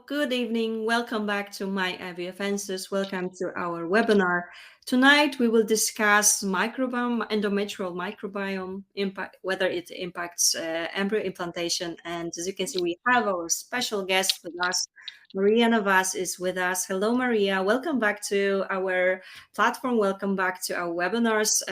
Good evening. Welcome back to my AVFenses. Welcome to our webinar. Tonight we will discuss microbiome, endometrial microbiome impact, whether it impacts embryo implantation. And as you can see, we have our special guest with us. Maria Navas is with us. Hello, Maria. Welcome back to our platform. Welcome back to our webinars.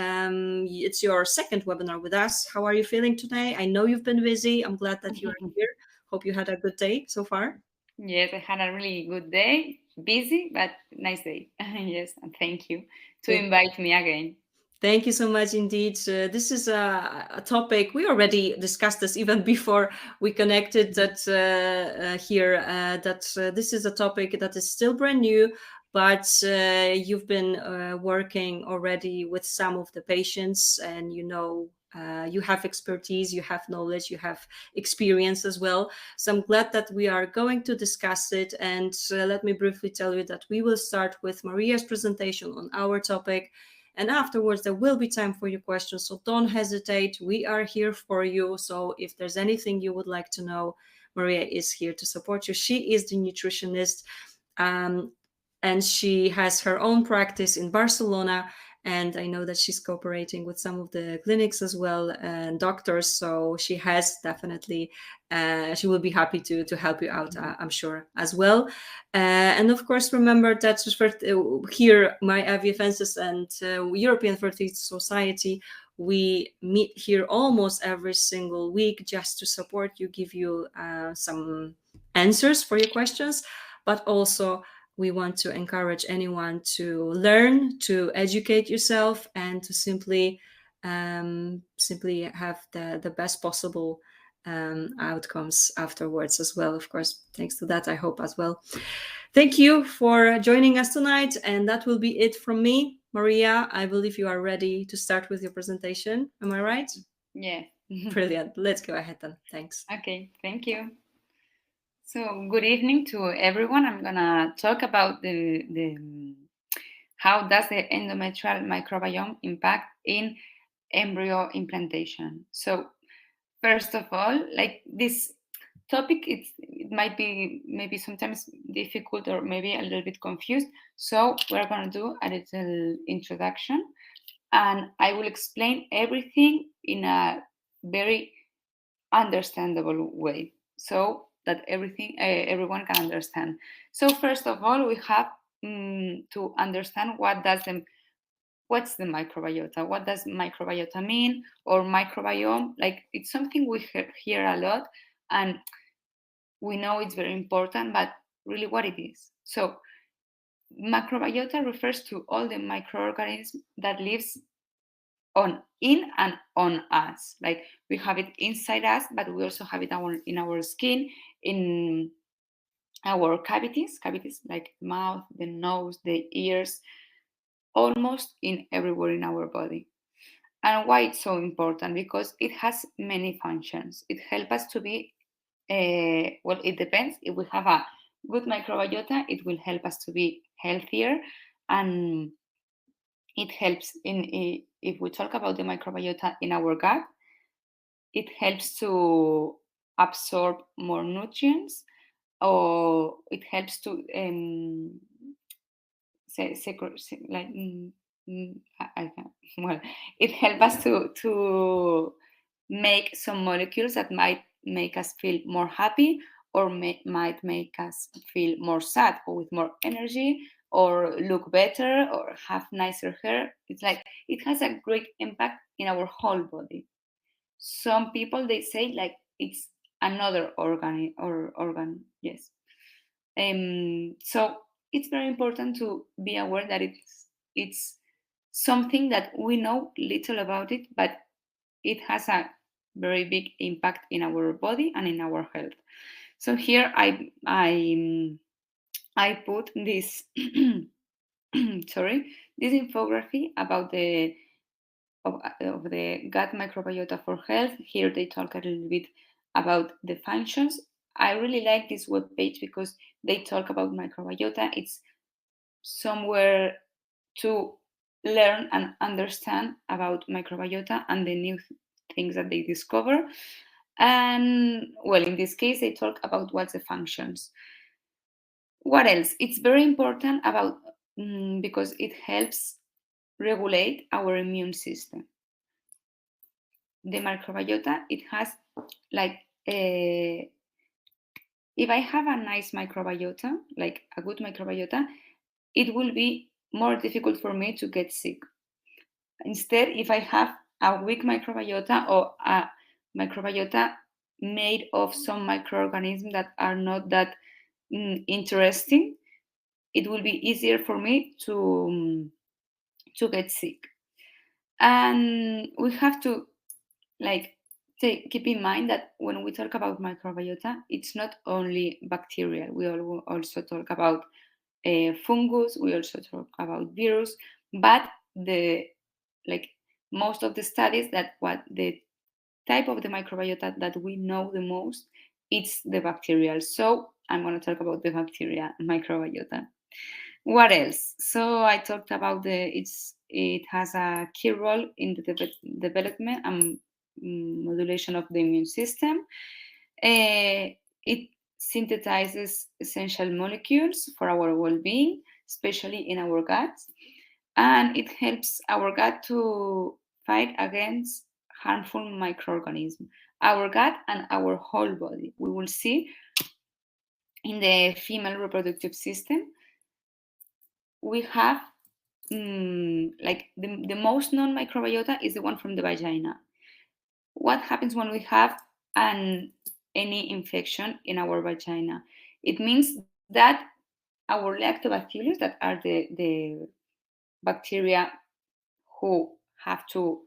It's your second webinar with us. How are you feeling today? I know you've been busy. I'm glad that you're here. Hope you had a good day so far. Yes, I had a really good day. Busy, but nice day. Yes, and thank you to invite me again. Thank you so much indeed. This is a topic we already discussed this even before we connected that here that this is a topic that is still brand new, but you've been working already with some of the patients, and you have expertise, you have knowledge, you have experience as well. So I'm glad that we are going to discuss it. And let me briefly tell you that we will start with Maria's presentation on our topic. And afterwards, there will be time for your questions. So don't hesitate. We are here for you. So if there's anything you would like to know, Maria is here to support you. She is the nutritionist. Um, and she has her own practice in Barcelona. And I know that she's cooperating with some of the clinics as well and doctors. So she has definitely, she will be happy to help you out, I'm sure, as well. And of course, remember that here, my AVFenses and European Fertility Society, we meet here almost every single week just to support you, give you some answers for your questions, but also we want to encourage anyone to learn, to educate yourself, and to simply have the best possible outcomes afterwards as well. Of course, thanks to that, I hope as well. Thank you for joining us tonight, and that will be it from me. Maria, I believe you are ready to start with your presentation. Am I right? Yeah. Brilliant. Let's go ahead then. Thanks. Okay, thank you. So, good evening to everyone. I'm gonna talk about the how does the endometrial microbiome impact in embryo implantation. So, first of all, like this topic, it might be maybe sometimes difficult or maybe a little bit confused. So we're gonna do a little introduction, and I will explain everything in a very understandable way, so that everyone can understand. So first of all, we have to understand what's the microbiota? What does microbiota mean? Or microbiome? Like it's something we hear a lot, and we know it's very important, but really what it is. So microbiota refers to all the microorganisms that lives in and on us. Like we have it inside us, but we also have it in our skin, in our cavities like the mouth, the nose, the ears, almost in everywhere in our body. And why it's so important? Because it has many functions. It helps us to be, well, it depends. If we have a good microbiota, it will help us to be healthier. And it helps if we talk about the microbiota in our gut, it helps to absorb more nutrients, or it helps to like I can well, it helps us to make some molecules that might make us feel more happy, or might make us feel more sad, or with more energy, or look better, or have nicer hair. It's like it has a great impact in our whole body. Some people, they say like it's another organ, yes. So it's very important to be aware that it's something that we know little about it, but it has a very big impact in our body and in our health. So here I put this sorry, this infography about of the gut microbiota for health. Here they talk a little bit about the functions. I really like this webpage because they talk about microbiota. It's somewhere to learn and understand about microbiota and the new things that they discover. And well, in this case, they talk about what's the functions. What else? It's very important about because it helps regulate our immune system. The microbiota, it has like if I have a nice microbiota, like a good microbiota, it will be more difficult for me to get sick. Instead, if I have a weak microbiota or a microbiota made of some microorganisms that are not that interesting, it will be easier for me to get sick. And we have to like keep in mind that when we talk about microbiota, it's not only bacterial. We also talk about fungus. We also talk about virus, but the like most of the studies that what the type of the microbiota that we know the most, it's the bacterial. So I'm going to talk about the bacteria microbiota. What else? So I talked about it has a key role in the development and modulation of the immune system. It synthesizes essential molecules for our well-being, especially in our guts, and it helps our gut to fight against harmful microorganisms. Our gut and our whole body. We will see in the female reproductive system we have like the most known microbiota is the one from the vagina. What happens when we have any infection in our vagina? It means that our lactobacillus, that are the bacteria who have to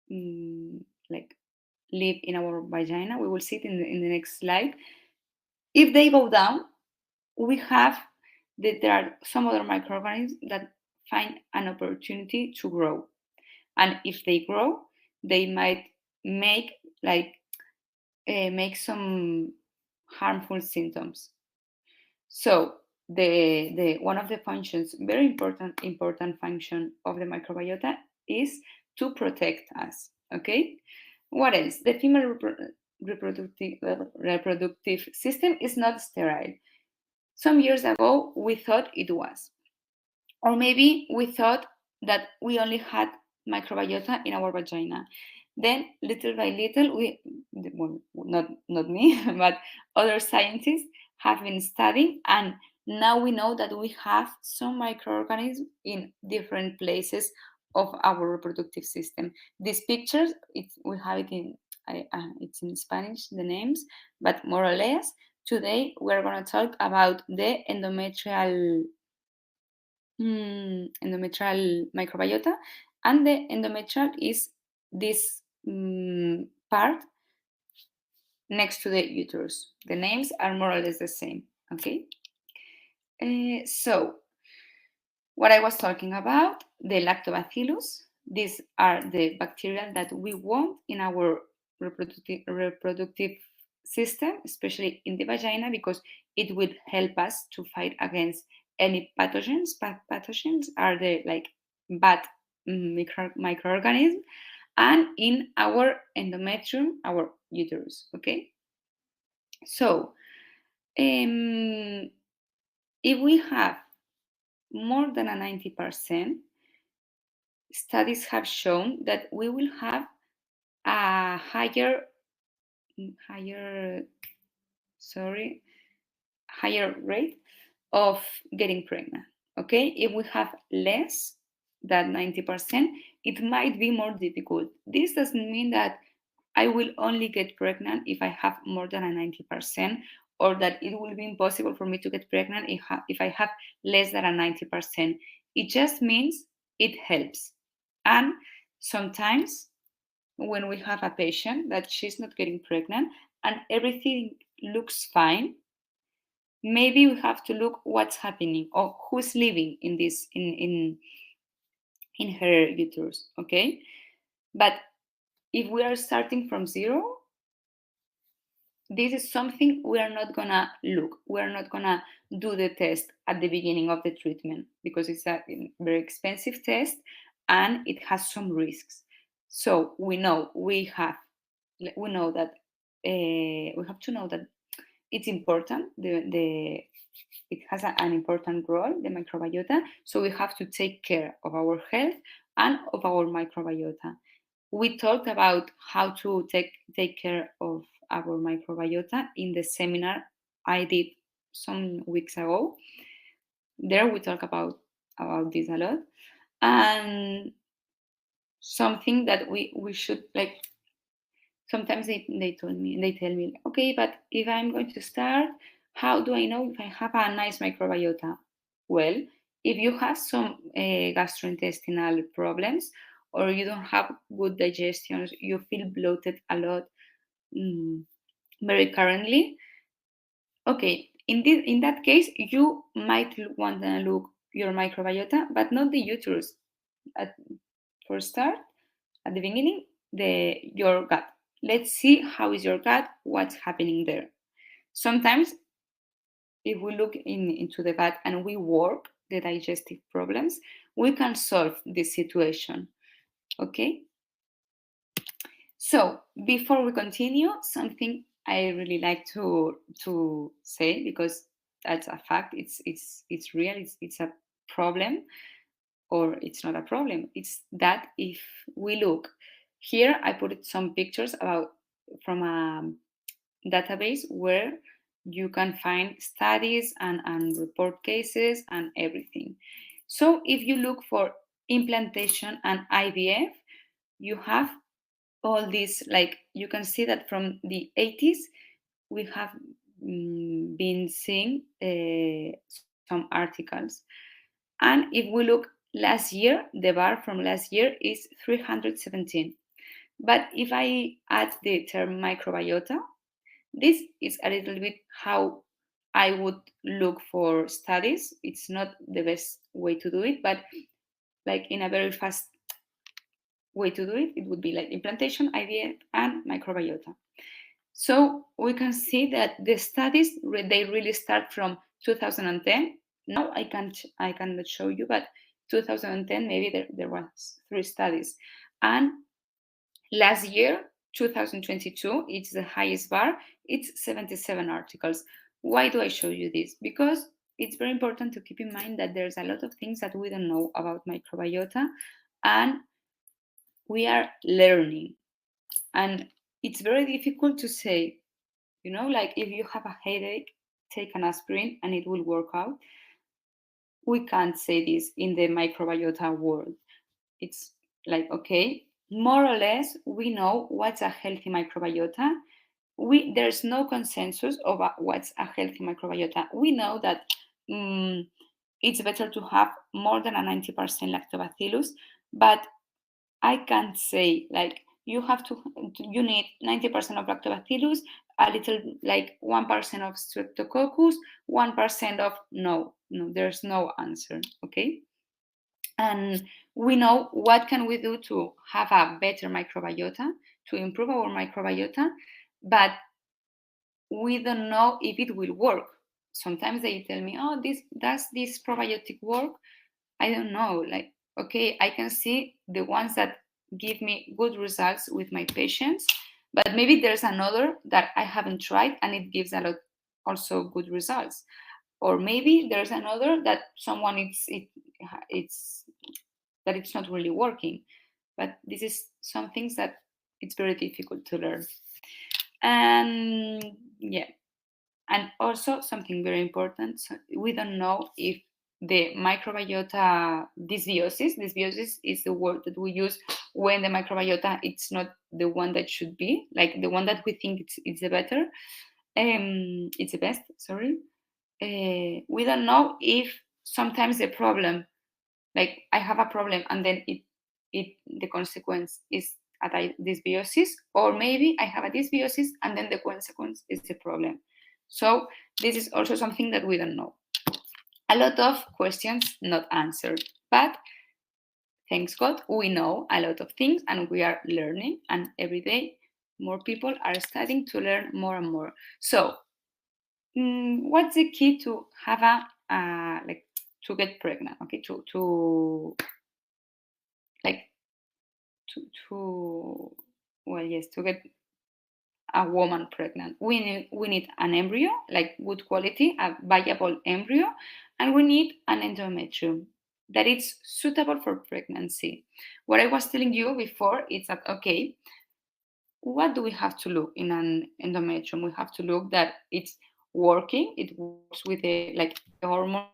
like live in our vagina, we will see it in the next slide. If they go down, we have that there are some other microorganisms that find an opportunity to grow. And if they grow, they might make make some harmful symptoms. So the one of the functions, very important function of the microbiota is to protect us. Okay. What else? The female reproductive system is not sterile. Some years ago, we thought it was. Or maybe we thought that we only had microbiota in our vagina. Then, little by little, well, not me, but other scientists have been studying, and now we know that we have some microorganisms in different places of our reproductive system. These pictures, we have it in it's in Spanish, the names, but more or less, today we're going to talk about the endometrial microbiota, and the endometrial is this part next to the uterus. The names are more or less the same. Okay. So what I was talking about, the lactobacillus, these are the bacteria that we want in our reproductive system, especially in the vagina, because it will help us to fight against any pathogens. Pathogens are the bad microorganisms, and in our endometrium, our uterus. Okay. So if we have more than a 90%, studies have shown that we will have a higher rate of getting pregnant. Okay, if we have less than 90%, it might be more difficult. This doesn't mean that I will only get pregnant if I have more than a 90%, or that it will be impossible for me to get pregnant if I have less than a 90%. It just means it helps. And sometimes when we have a patient that she's not getting pregnant and everything looks fine, maybe we have to look what's happening or who's living in this in her uterus. Okay, but if we are starting from zero, this is something we are not gonna look. We are not gonna do the test at the beginning of the treatment because it's a very expensive test and it has some risks. So we know that we have to know that it's important. it has an important role, the microbiota. So we have to take care of our health and of our microbiota. We talked about how to take care of our microbiota in the seminar I did some weeks ago. There we talk about this a lot. And something that we should like, sometimes they tell me, okay, but if I'm going to start, how do I know if I have a nice microbiota? Well, if you have some gastrointestinal problems, or you don't have good digestion, you feel bloated a lot, mm, very currently, okay, in that case, you might want to look your microbiota, but not the uterus. At, for start, at the beginning, your gut. Let's see how is your gut, what's happening there. Sometimes, if we look into the gut and we work the digestive problems, we can solve this situation. Okay. So before we continue, something I really like to say, because that's a fact. It's real. It's a problem, or it's not a problem. It's that if we look here, I put some pictures about from a database where you can find studies and report cases and everything. So if you look for implantation and IVF, you have all these, like you can see that from the 80s, we have been seeing some articles. And if we look last year, the bar from last year is 317. But if I add the term microbiota, this is a little bit how I would look for studies. It's not the best way to do it, but like in a very fast way to do it, it would be like implantation, IVF, and microbiota. So we can see that the studies, they really start from 2010. Now I cannot show you, but 2010 maybe there was 3 studies, and last year 2022, it's the highest bar. It's 77 articles. Why do I show you this? Because it's very important to keep in mind that there's a lot of things that we don't know about microbiota, and we are learning. And it's very difficult to say, like if you have a headache, take an aspirin and it will work out. We can't say this in the microbiota world. It's like, okay, more or less, we know what's a healthy microbiota. There's no consensus over what's a healthy microbiota. We know that it's better to have more than a 90% lactobacillus, but I can't say like you need 90% of lactobacillus, a little like 1% of streptococcus, 1% of no, there's no answer. Okay. And we know what can we do to have a better microbiota, to improve our microbiota, but we don't know if it will work. Sometimes they tell me, oh, does this probiotic work? I don't know. Like, okay, I can see the ones that give me good results with my patients, but maybe there's another that I haven't tried and it gives a lot also good results. Or maybe there's another that someone it's that it's not really working. But this is some things that it's very difficult to learn. And yeah, and also something very important, so we don't know if the microbiota dysbiosis is the word that we use when the microbiota it's not the one that should be, like the one that we think it's the better, it's the best, sorry. We don't know if sometimes the problem, like I have a problem and then the consequence is a dysbiosis, or maybe I have a dysbiosis and then the consequence is the problem. So this is also something that we don't know. A lot of questions not answered, but thanks God, we know a lot of things and we are learning, and every day more people are starting to learn more and more. So what's the key to have like to get pregnant? Okay, to like to well, yes, to get a woman pregnant. We need an embryo, like good quality, a viable embryo, and we need an endometrium that is suitable for pregnancy. What I was telling you before is that, okay, what do we have to look in an endometrium? We have to look that it's working, it works with the hormones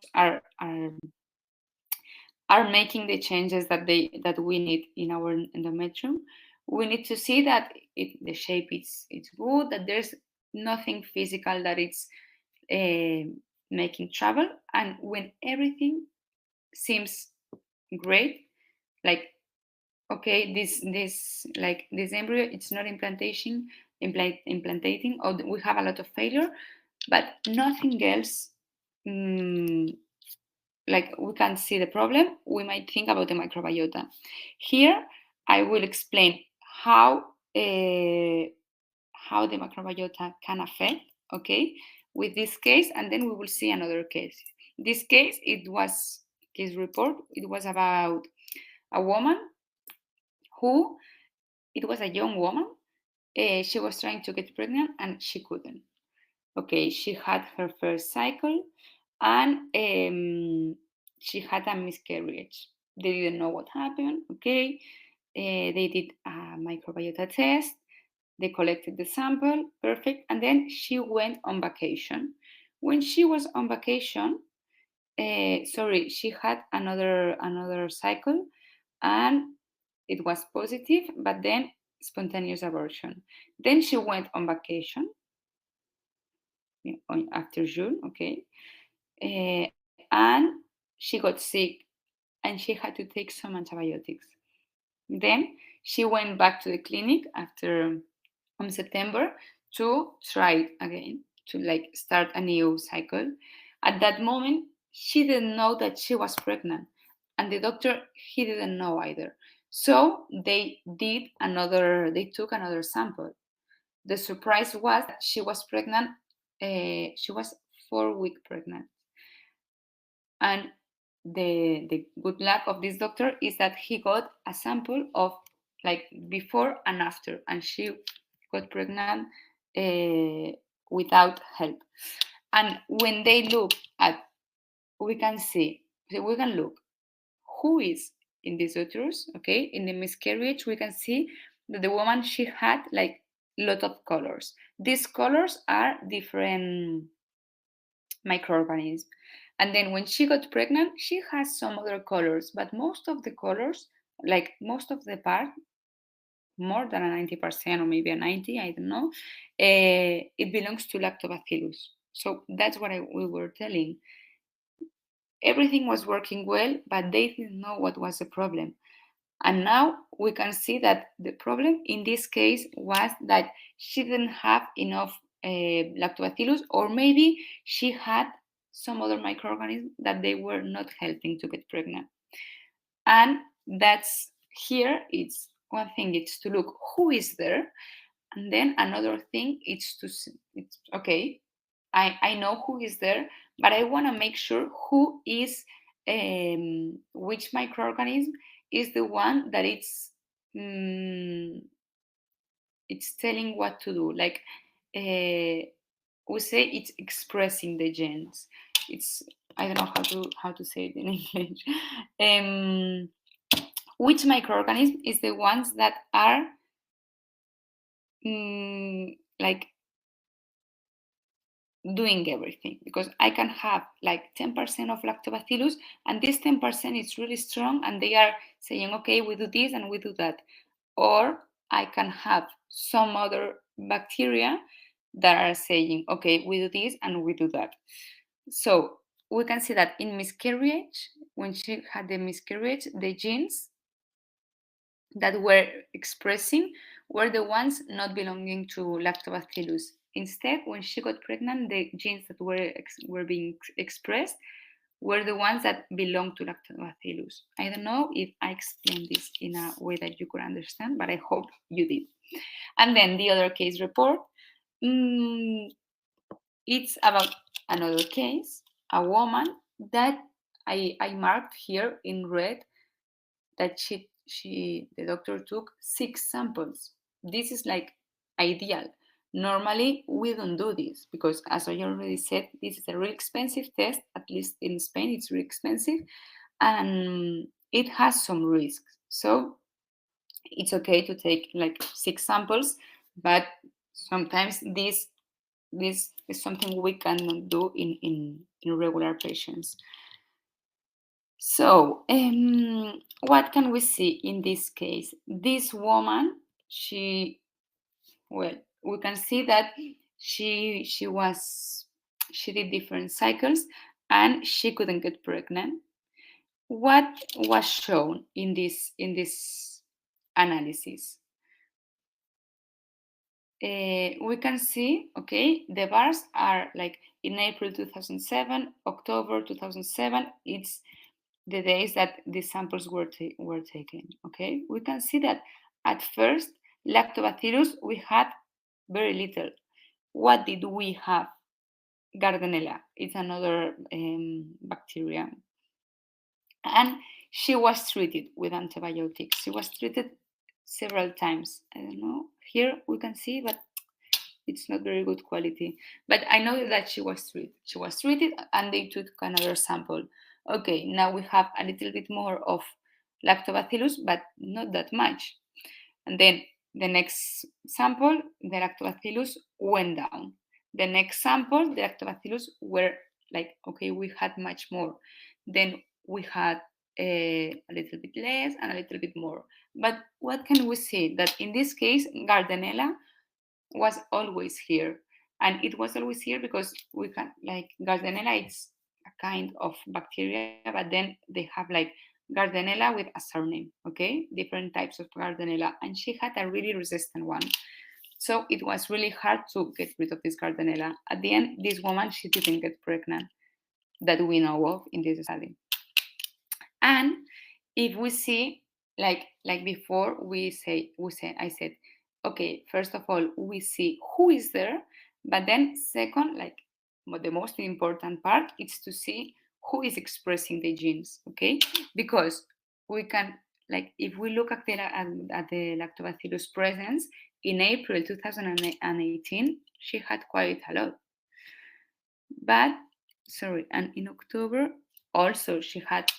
are making the changes that we need in our endometrium. We need to see that the shape is it's good, that there's nothing physical that it's making trouble, and when everything seems great, like okay, this embryo, it's not implantating, or we have a lot of failure, but nothing else. Like we can see the problem, we might think about the microbiota. Here, I will explain how the microbiota can affect, okay, with this case, and then we will see another case. This case, case report, it was about a woman who, it was a young woman, she was trying to get pregnant and she couldn't. Okay, she had her first cycle and she had a miscarriage. They didn't know what happened. Okay, they did a microbiota test. They collected the sample, perfect, and then she went on vacation. When she was on vacation, she had another cycle, and it was positive, but then spontaneous abortion. Then she went on vacation after June, okay, and she got sick, and she had to take some antibiotics. Then she went back to the clinic after September to try it again, to like start a new cycle. At that moment, she didn't know that she was pregnant, and the doctor, he didn't know either. So they took another sample. The surprise was that she was pregnant. She was 4 weeks pregnant, and the good luck of this doctor is that he got a sample of like before and after, and she got pregnant without help. And when they look at, we can look who is in this uterus. Okay, in the miscarriage, we can see that the woman, she had like lot of colors. These colors are different microorganisms. And then when she got pregnant, she has some other colors, but most of the colors, like most of the part, more than a 90% or maybe a 90, I don't know, it belongs to lactobacillus. So that's what we were telling. Everything was working well, but they didn't know what was the problem. And now we can see that the problem in this case was that she didn't have enough lactobacillus, or maybe she had some other microorganisms that they were not helping to get pregnant. And that's here, it's one thing, it's to look who is there. And then another thing is it's okay, I know who is there, but I want to make sure who is, which microorganism is the one that it's telling what to do. Like we say, it's expressing the genes. It's, I don't know how to say it in English. Which microorganism is the ones that are like doing everything, because I can have like 10% of lactobacillus, and this 10% is really strong, and they are saying, okay, we do this and we do that. Or I can have some other bacteria that are saying, okay, we do this and we do that. So we can see that in miscarriage, when she had the miscarriage, the genes that were expressing were the ones not belonging to lactobacillus. Instead, when she got pregnant, the genes that were being expressed were the ones that belong to lactobacillus. I don't know if I explained this in a way that you could understand, but I hope you did. And then the other case report, it's about another case, a woman that I marked here in red, that the doctor took 6 samples. This is like ideal, Normally, we don't do this because, as I already said, this is a really expensive test. At least in Spain, it's really expensive, and it has some risks. So it's okay to take like 6 samples, but sometimes this is something we cannot do in regular patients. So what can we see in this case? This woman, well, we can see that she did different cycles and she couldn't get pregnant. What was shown in this analysis? We can see, okay, the bars are like in April 2007, October 2007. It's the days that the samples were taken. Okay, we can see that at first lactobacillus we had very little. What did we have? Gardnerella. It's another bacteria, and she was treated with antibiotics. She was treated several times. I don't know. Here we can see, but it's not very good quality. But I know that she was treated. She was treated, and they took another sample. Okay, now we have a little bit more of lactobacillus, but not that much. And then the next sample, the lactobacillus went down. The next sample, the lactobacillus were like, okay, we had much more. Then we had a little bit less and a little bit more. But what can we say? That in this case, Gardnerella was always here. And it was always here because we can, like, Gardnerella, it's a kind of bacteria, but then they have like Gardnerella with a surname, okay? Different types of Gardnerella. And she had a really resistant one. So it was really hard to get rid of this Gardnerella. At the end, this woman, she didn't get pregnant that we know of in this study. And if we see, like before, I said, okay, first of all, we see who is there, but then second, like the most important part is to see who is expressing the genes, okay? Because we can, like, if we look at the lactobacillus presence in April 2018, she had quite a lot. But sorry, and in October also she had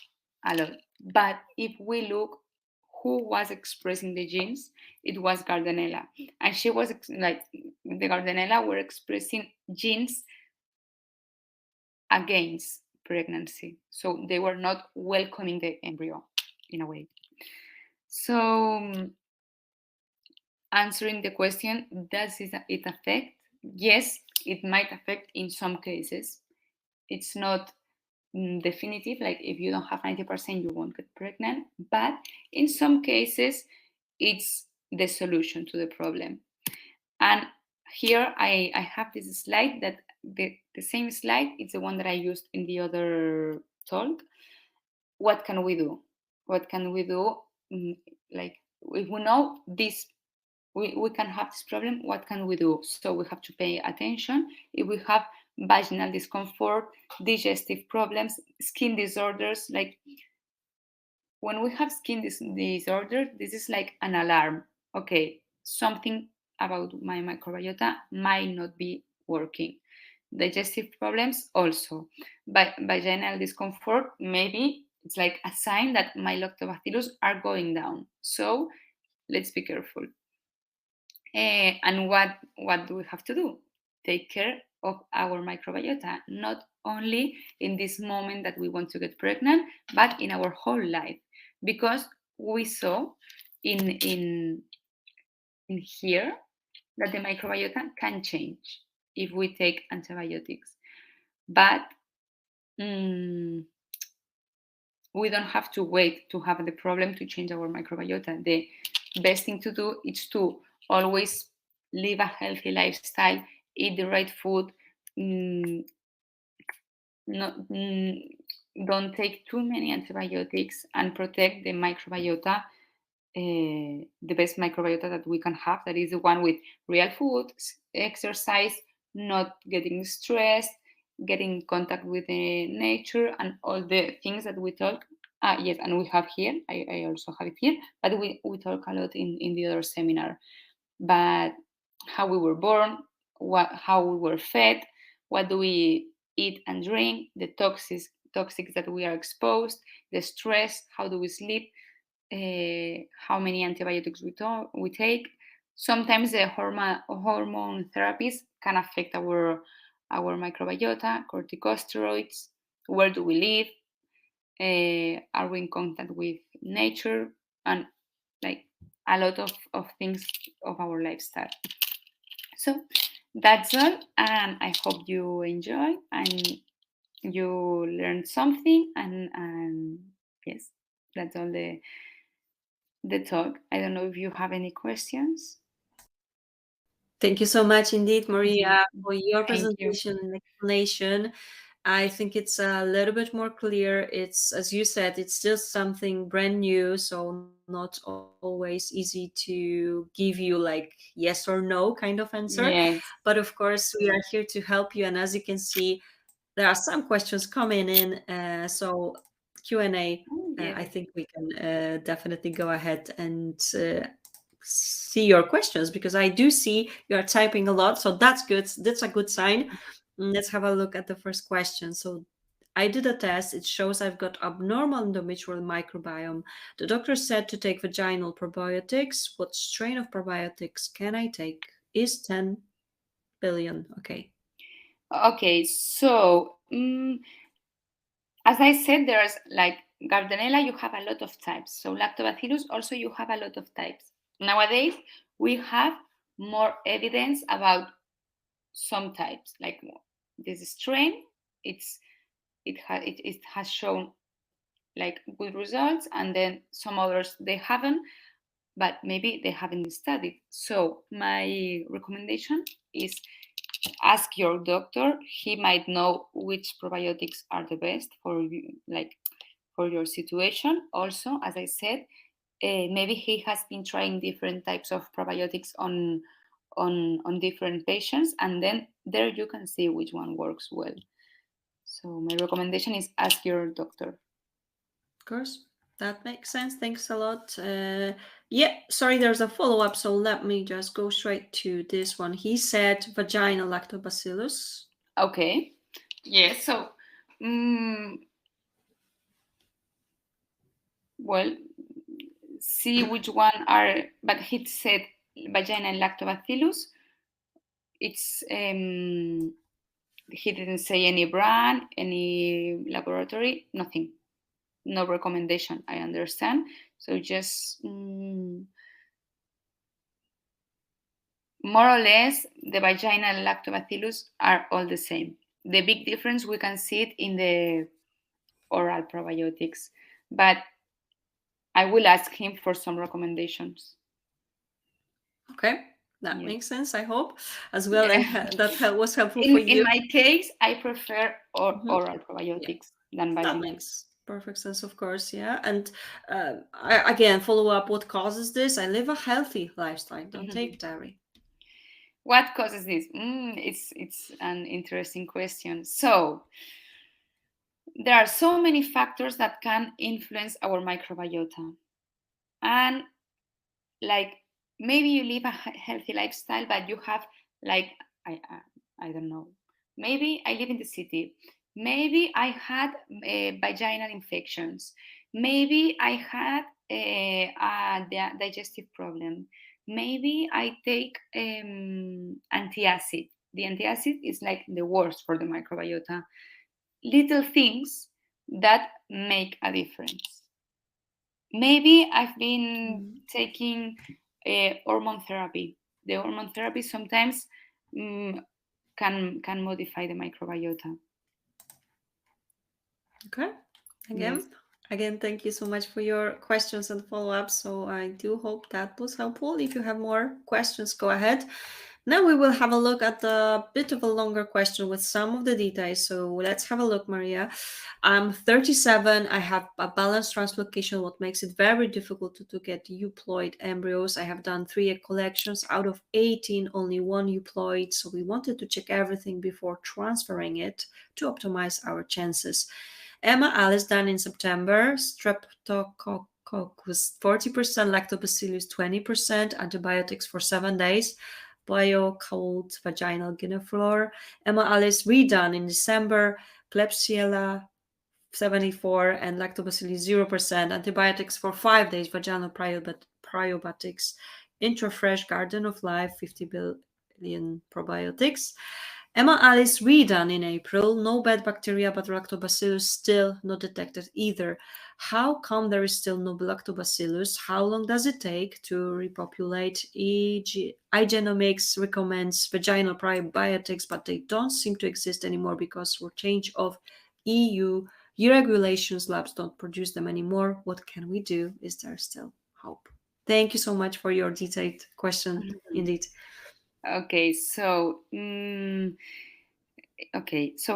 a lot. But if we look who was expressing the genes, it was Gardnerella. And she was like, the Gardnerella were expressing genes against pregnancy. So they were not welcoming the embryo in a way. So answering the question, does it affect? Yes, it might affect in some cases. It's not definitive, like if you don't have 90%, you won't get pregnant. But in some cases, it's the solution to the problem. And here I have this slide that the same slide, it's the one that I used in the other talk. What can we do? What can we do? Like, if we know this, we can have this problem, what can we do? So we have to pay attention. If we have vaginal discomfort, digestive problems, skin disorders, like when we have skin disorder, this is like an alarm. Okay, something about my microbiota might not be working. Digestive problems also. But vaginal discomfort, maybe it's like a sign that my lactobacillus are going down. So let's be careful. And what do we have to do? Take care of our microbiota, not only in this moment that we want to get pregnant, but in our whole life. Because we saw in here that the microbiota can change if we take antibiotics. But we don't have to wait to have the problem to change our microbiota. The best thing to do is to always live a healthy lifestyle, eat the right food, don't take too many antibiotics, and protect the microbiota, the best microbiota that we can have. That is the one with real food, exercise, not getting stressed, getting in contact with the nature, and all the things that we talk. Yes, and we have here, I also have it here, but we talk a lot in the other seminar. But how we were born, how we were fed, what do we eat and drink, the toxics that we are exposed, the stress, how do we sleep, how many antibiotics we take. Sometimes the hormone therapies can affect our microbiota, corticosteroids, where do we live, are we in contact with nature, and like a lot of things of our lifestyle. So that's all, and I hope you enjoy and you learned something. And yes, that's all the talk. I don't know if you have any questions. Thank you so much indeed, Maria, for your Thank you. presentation and explanation. I think it's a little bit more clear. It's, as you said, it's still something brand new, so not always easy to give you like yes or no kind of answer. Yes. But of course, we are here to help you. And as you can see, there are some questions coming in. So Q&A, I Yes. think we can definitely go ahead and see your questions, because I do see you are typing a lot. So that's good. That's a good sign. Let's have a look at the first question. So I did a test. It shows I've got abnormal endometrial microbiome. The doctor said to take vaginal probiotics. What strain of probiotics can I take? Is 10 billion okay? Okay, so as I said, there's like Gardnerella, you have a lot of types. So Lactobacillus, also you have a lot of types. Nowadays, we have more evidence about some types. Like this strain, it has shown like good results, and then some others they haven't, but maybe they haven't been studied. So my recommendation is ask your doctor. He might know which probiotics are the best for you, like for your situation. Also, as I said, maybe he has been trying different types of probiotics on different patients, and then there you can see which one works well. So my recommendation is ask your doctor. Of course, that makes sense. Thanks a lot. Yeah, sorry, there's a follow-up, so let me just go straight to this one. He said vaginal lactobacillus. Okay. Yes. So, well, see which one are. But he said vaginal lactobacillus. It's he didn't say any brand, any laboratory, nothing. No recommendation. I understand. So just more or less, the vaginal lactobacillus are all the same. The big difference we can see it in the oral probiotics, but I will ask him for some recommendations. Okay, that Yes. makes sense, I hope, as well, Yeah. and that was helpful for In you. my case, I prefer Mhm. oral Yeah, probiotics than that vaginal. makes perfect sense, of course. Yeah, and again, follow up. What causes this? I live a healthy lifestyle. Don't take dairy. What causes this? It's an interesting question. So there are so many factors that can influence our microbiota, and like maybe you live a healthy lifestyle, but you have like I don't know. Maybe I live in the city. Maybe I had vaginal infections. Maybe I had a digestive problem. Maybe I take antacid. The antacid is like the worst for the microbiota. Little things that make a difference. Maybe I've been Mhm. taking hormone therapy. The hormone therapy sometimes um, can modify the microbiota. Okay. Yes. Again, thank you so much for your questions and follow-ups. So I do hope that was helpful. If you have more questions, go ahead. Now we will have a look at a bit of a longer question with some of the details. So let's have a look, Maria. I'm 37. I have a balanced translocation, what makes it very difficult to get euploid embryos. I have done 3 egg collections. Out of 18, only 1 euploid. So we wanted to check everything before transferring it to optimize our chances. Emma Alice done in September. Streptococcus 40%, lactobacillus 20%, antibiotics for 7 days. bio-cold vaginal Guinea Emma Alice redone in December, Klebsiella 74 and Lactobacillus 0%, antibiotics for 5 days, vaginal probiotics, Intrafresh Garden of Life 50 billion probiotics. Emma Alice redone in April, no bad bacteria but lactobacillus still not detected either. How come there is still no lactobacillus? How long does it take to repopulate? iGenomics recommends vaginal probiotics, but they don't seem to exist anymore because for change of EU regulations, labs don't produce them anymore. What can we do? Is there still hope? Thank you so much for your detailed question. Indeed. Okay, so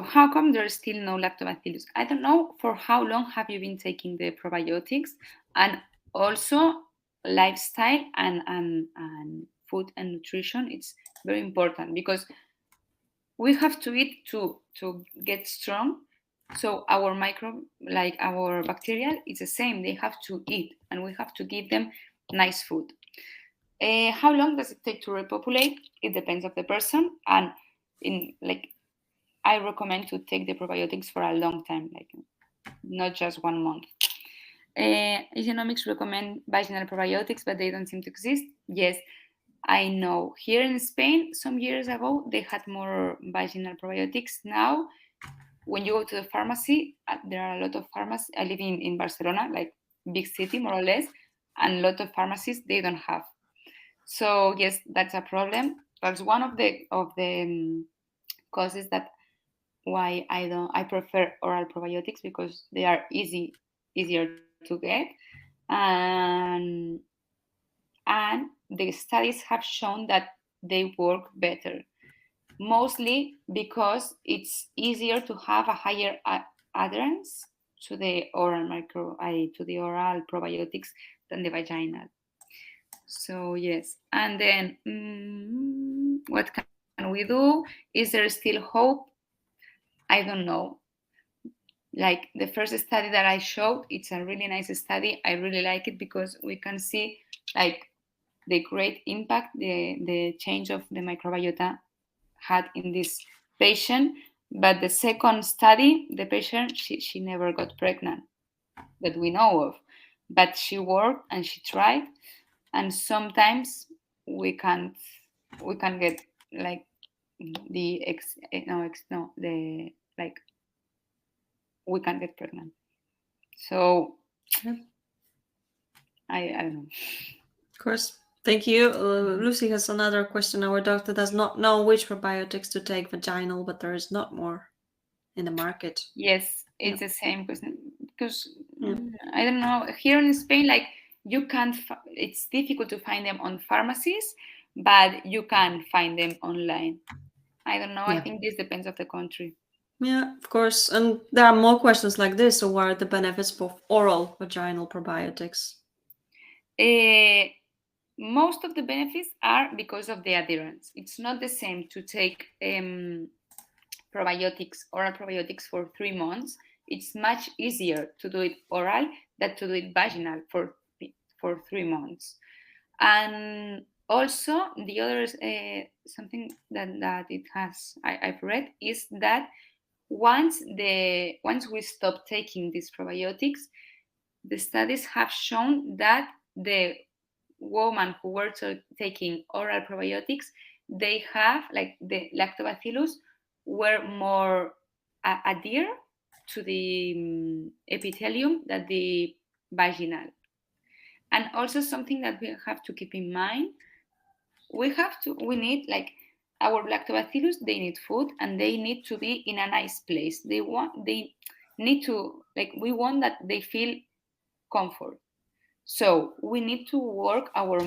how come there's still no lactobacillus? I don't know for how long have you been taking the probiotics, and also lifestyle and food and nutrition. It's very important because we have to eat to get strong. So our our bacteria, it's the same. They have to eat, and we have to give them nice food. How long does it take to repopulate? It depends of the person, and I recommend to take the probiotics for a long time, like not just 1 month. Economics recommend vaginal probiotics, but they don't seem to exist. Yes, I know. Here in Spain, some years ago, they had more vaginal probiotics. Now, when you go to the pharmacy, there are a lot of pharmacies. I live in Barcelona, like big city, more or less, and a lot of pharmacies they don't have. So yes, that's a problem. That's one of the causes that why I prefer oral probiotics, because they are easier to get, and the studies have shown that they work better, mostly because it's easier to have a higher adherence to the oral probiotics than the vaginal. So yes, and then what can we do? Is there still hope? I don't know. Like the first study that I showed, it's a really nice study. I really like it because we can see like the great impact the change of the microbiota had in this patient. But the second study, the patient, she never got pregnant that we know of, but she worked and she tried, and sometimes we can get like we can get pregnant. So Yep. I don't know. Of course. Thank you. Lucy has another question. Our doctor does not know which probiotics to take vaginal, but there is not more in the market. Yes, it's the same question because I don't know. Here in Spain, like you can't. It's difficult to find them on pharmacies, but you can find them online. I don't know. I think this depends of the country. Yeah, of course. And there are more questions like this. So, what are the benefits of oral vaginal probiotics? Most of the benefits are because of the adherence. It's not the same to take oral probiotics for 3 months. It's much easier to do it oral than to do it vaginal for 3 months. And also the other something that it has I've read is that once we stop taking these probiotics, the studies have shown that the women who were taking oral probiotics, they have like the lactobacillus were more adhere to the epithelium than the vaginal. And also something that we have to keep in mind, we need like our lactobacillus, they need food and they need to be in a nice place. They need to, like, we want that they feel comfort. So we need to work our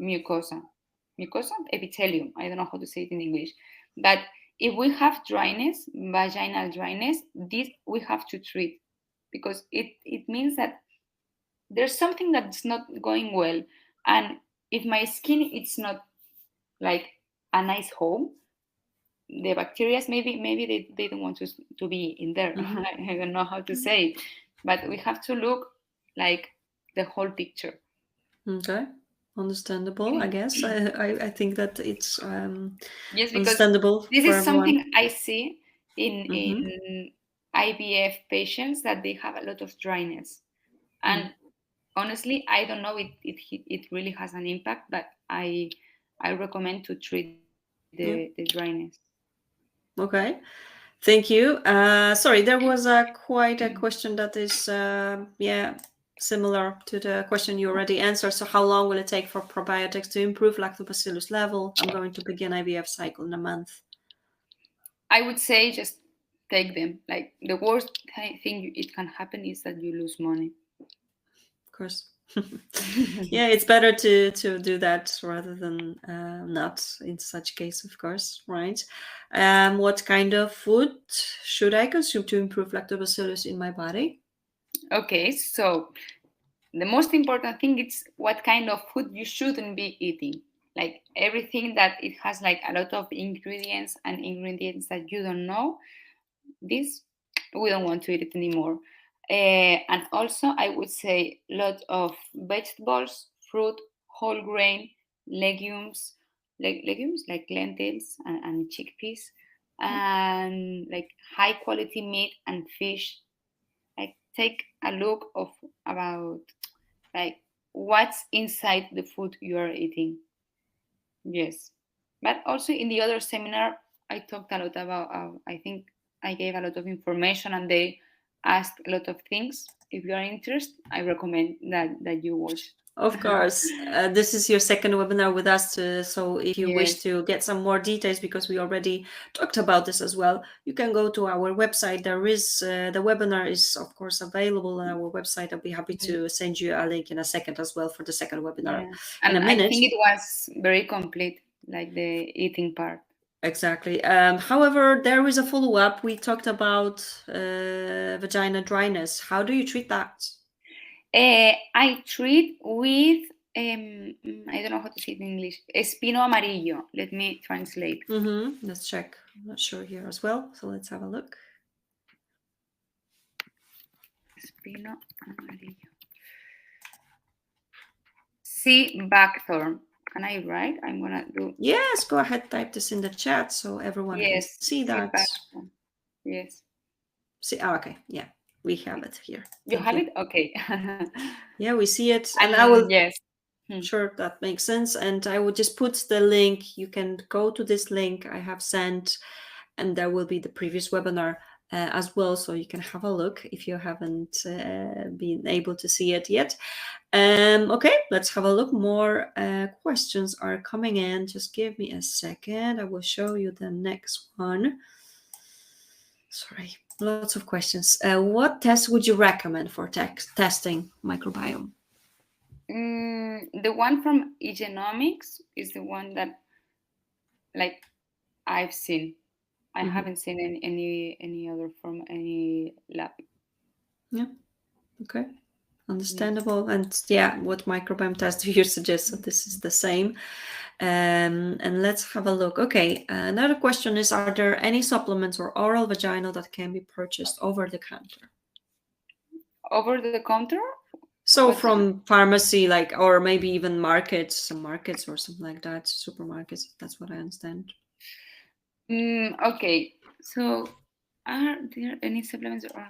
mucosa epithelium. I don't know how to say it in English, but if we have dryness, vaginal dryness, this we have to treat, because it means that there's something that's not going well. And if my skin it's not like a nice home, the bacteria maybe they don't want to be in there. I don't know how to say it, but we have to look like the whole picture. Okay. Understandable, I guess. I think that it's Yes, because understandable this for is everyone. something I see in Mm-hmm. IVF patients, that they have a lot of dryness. And honestly, I don't know it really has an impact, but I recommend to treat the Yeah. dryness. Okay. Thank you. Sorry, there was quite a question that is similar to the question you already answered. So how long will it take for probiotics to improve lactobacillus level? I'm going to begin IVF cycle in a month. I would say just take them. Like, the worst thing it can happen is that you lose money. Of course. Yeah, it's better to do that rather than not in such case, of course, right? What kind of food should I consume to improve lactobacillus in my body? Okay, so the most important thing is what kind of food you shouldn't be eating. Like, everything that it has like a lot of ingredients that you don't know, this we don't want to eat it anymore. And also, I would say lot of vegetables, fruit, whole grain, legumes, legumes like lentils and chickpeas, and like high quality meat and fish. Like, take a look of about like what's inside the food you are eating. Yes, but also in the other seminar, I talked a lot about. I think I gave a lot of information, and they asked a lot of things. If you are interested, I recommend that you watch. Of course. This is your second webinar with us. So if you wish Yes. to get some more details, because we already talked about this as well, you can go to our website. There is the webinar is, of course, available on our website. I'll be happy to send you a link in a second as well for the second webinar Yeah, in a and I minute. think it was very complete, like the eating part. Exactly. However, there is a follow-up. We talked about vagina dryness. How do you treat that? I treat with I don't know how to say it in English. Espino amarillo. Let me translate. Let's check. I'm not sure here as well. So let's have a look. Espino amarillo. Sea buckthorn. Can I write? I'm gonna do. Yes, go ahead, type this in the chat so everyone can Yes, see sea that. buckthorn. Yes. See, okay, yeah, we have it here. You Thank have you. it? Okay. Yeah, we see it, and I And will. yes. Sure, that makes sense. And I would just put the link. You can go to this link I have sent, and there will be the previous webinar as well, so you can have a look if you haven't been able to see it yet. Okay, let's have a look. More questions are coming in. Just give me a second. I will show you the next one. Sorry, lots of questions. What test would you recommend for testing microbiome? The one from eGenomics is the one that, like, I've seen. I haven't seen any other from any lab. Yeah. Okay. Understandable. And yeah, what microbiome test do you suggest? So this is the same. And let's have a look. Okay. Another question is, are there any supplements or oral vaginal that can be purchased over the counter? Over the counter? So What's that? from pharmacy, like, or maybe even markets, some markets or something like that, supermarkets. That's what I understand. Okay. So, are there any supplements or?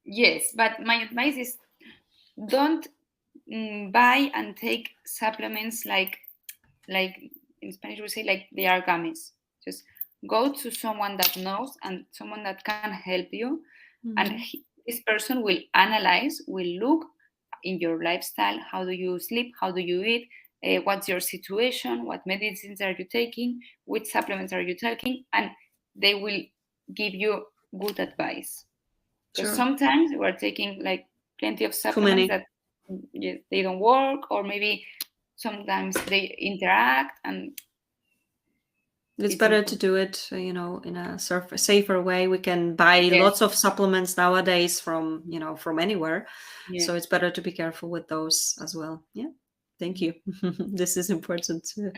Yes, but my advice is, don't buy and take supplements like in Spanish we say, like they are gummies. Just go to someone that knows and someone that can help you, and this person will analyze, will look in your lifestyle. How do you sleep? How do you eat? What's your situation? What medicines are you taking? Which supplements are you taking? And they will give you good advice. Because Sure. sometimes we're taking like plenty of Too supplements many. that, yes, they don't work, or maybe sometimes they interact, and It's it's better to important. do it, in a safer way. We can buy Yes, lots of supplements nowadays from, from anywhere. yes. So it's better to be careful with those as well. Yeah. Thank you. This is important to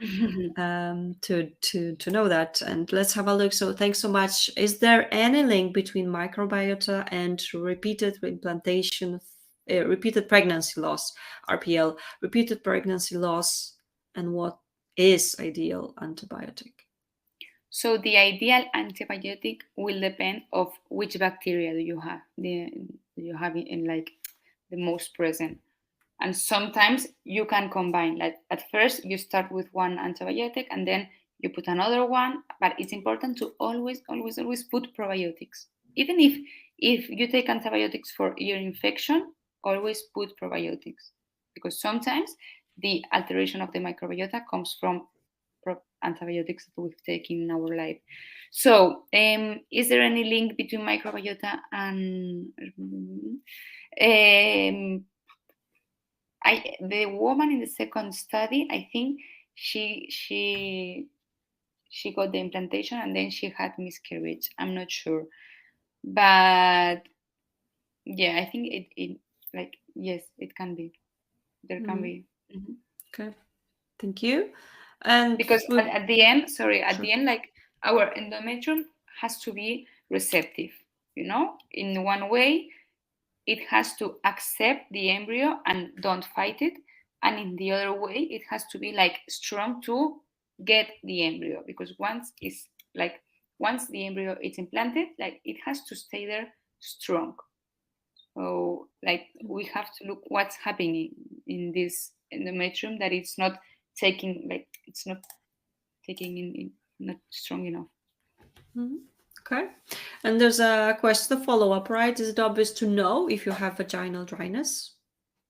know that. And let's have a look. So thanks so much. Is there any link between microbiota and repeated implantation repeated pregnancy loss, RPL, repeated pregnancy loss, and what is ideal antibiotic? So the ideal antibiotic will depend of which bacteria do you have. In like the most present. And sometimes you can combine. Like at first you start with one antibiotic and then you put another one. But it's important to always put probiotics. Even if you take antibiotics for ear infection, always put probiotics, because sometimes the alteration of the microbiota comes from antibiotics that we've taken in our life. So, is there any link between microbiota and the woman in the second study? I think she got the implantation and then she had miscarriage. I'm not sure, but yeah, I think it like yes, it can be. There can be. Mm-hmm. Okay, thank you. And because at the end, sorry, at Sure. the end, like our endometrium has to be receptive, in one way it has to accept the embryo and don't fight it, and in the other way it has to be like strong to get the embryo, because once the embryo is implanted, like it has to stay there strong. So like we have to look what's happening in this endometrium, that it's not taking, like it's not taking in not strong enough. Okay. And there's a question, a follow-up, right? Is it obvious to know if you have vaginal dryness?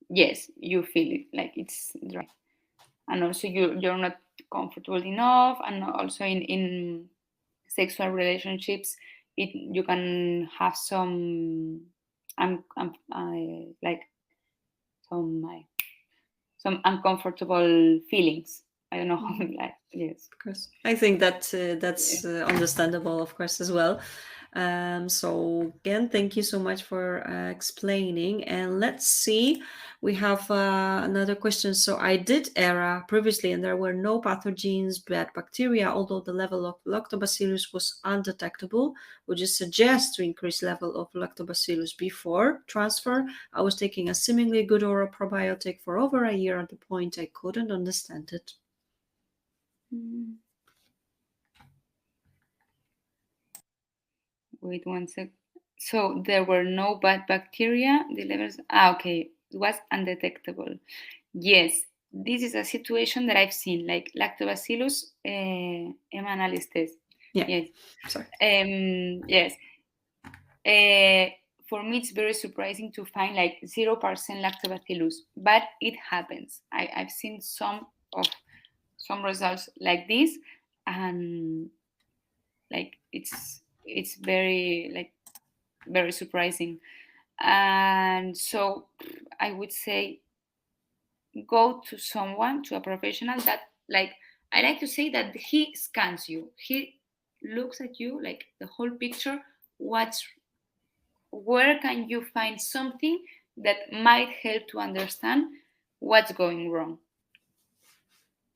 Yes, you feel it, like it's dry, and also you're not comfortable enough, and also in sexual relationships, you can have some like some uncomfortable feelings. I don't know how, like, yes. Of course, I think that that's Yeah. understandable, of course, as well. So again, thank you so much for explaining. And let's see, we have another question. So I did ERA previously, and there were no pathogens, bad bacteria, although the level of lactobacillus was undetectable. Would you suggest to increase level of lactobacillus before transfer? I was taking a seemingly good oral probiotic for over a year. At the point, I couldn't understand it. Wait one sec. So there were no bad bacteria. The levels. Okay. It was undetectable. Yes, this is a situation that I've seen, like lactobacillus hemanalistes. Yeah. Yes. Sorry. Yes. For me, it's very surprising to find like 0% lactobacillus, but it happens. I've seen some results like this, and like it's very surprising. And so I would say go to someone, to a professional that, like, I like to say that he scans you, he looks at you, like the whole picture. Where can you find something that might help to understand what's going wrong?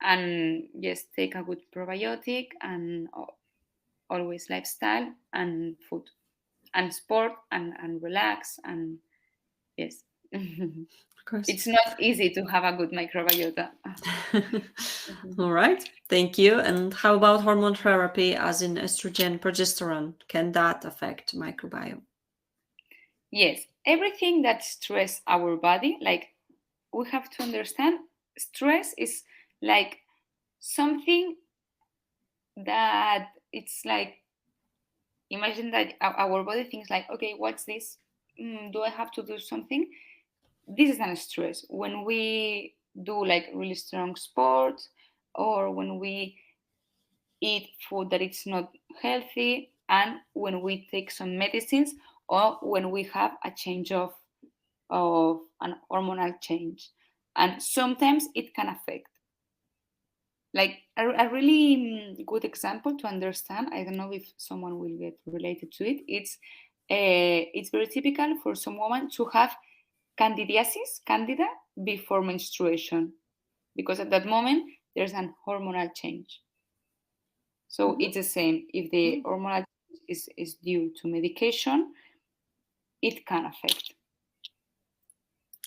And yes, take a good probiotic, and always lifestyle and food and sport, and relax, and yes. Of course. It's not easy to have a good microbiota. All right, thank you. And how about hormone therapy, as in estrogen, progesterone? Can that affect microbiome? Yes, everything that stress our body, like we have to understand, stress is like something that it's like, imagine that our body thinks like, okay, what's this? Do I have to do something? This is not stress. When we do like really strong sports, or when we eat food that it's not healthy, and when we take some medicines, or when we have a change of an hormonal change, and sometimes it can affect. Like a really good example to understand, I don't know if someone will get related to it, it's very typical for some women to have candida before menstruation, because at that moment there's an hormonal change. So it's the same. If the hormonal is due to medication, it can affect.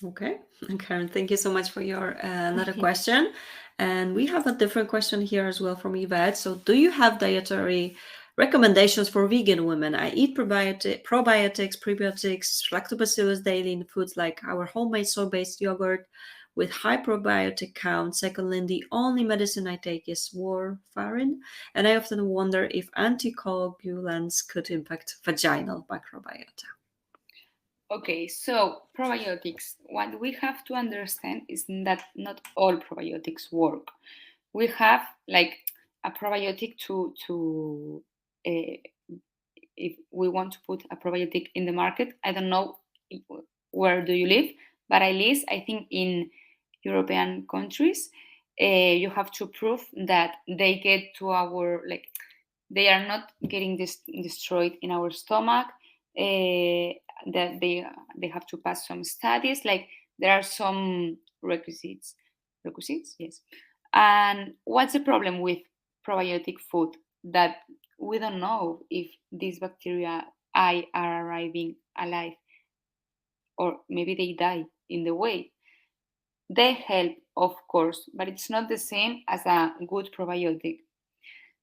Okay, and Karen, thank you so much for your another question. And we have a different question here as well from Yvette. So, do you have dietary recommendations for vegan women? I eat probiotics, prebiotics, lactobacillus daily in foods like our homemade soy-based yogurt with high probiotic count. Secondly, the only medicine I take is warfarin, and I often wonder if anticoagulants could impact vaginal microbiota. Okay, so probiotics. What we have to understand is that not all probiotics work. We have like a probiotic to if we want to put a probiotic in the market. I don't know where do you live, but at least I think in European countries, you have to prove that they get to our like they are not getting destroyed in our stomach. That they have to pass some studies. Like there are some requisites. Requisites, yes. And what's the problem with probiotic food? That we don't know if these bacteria are arriving alive or maybe they die in the way. They help, of course, but it's not the same as a good probiotic.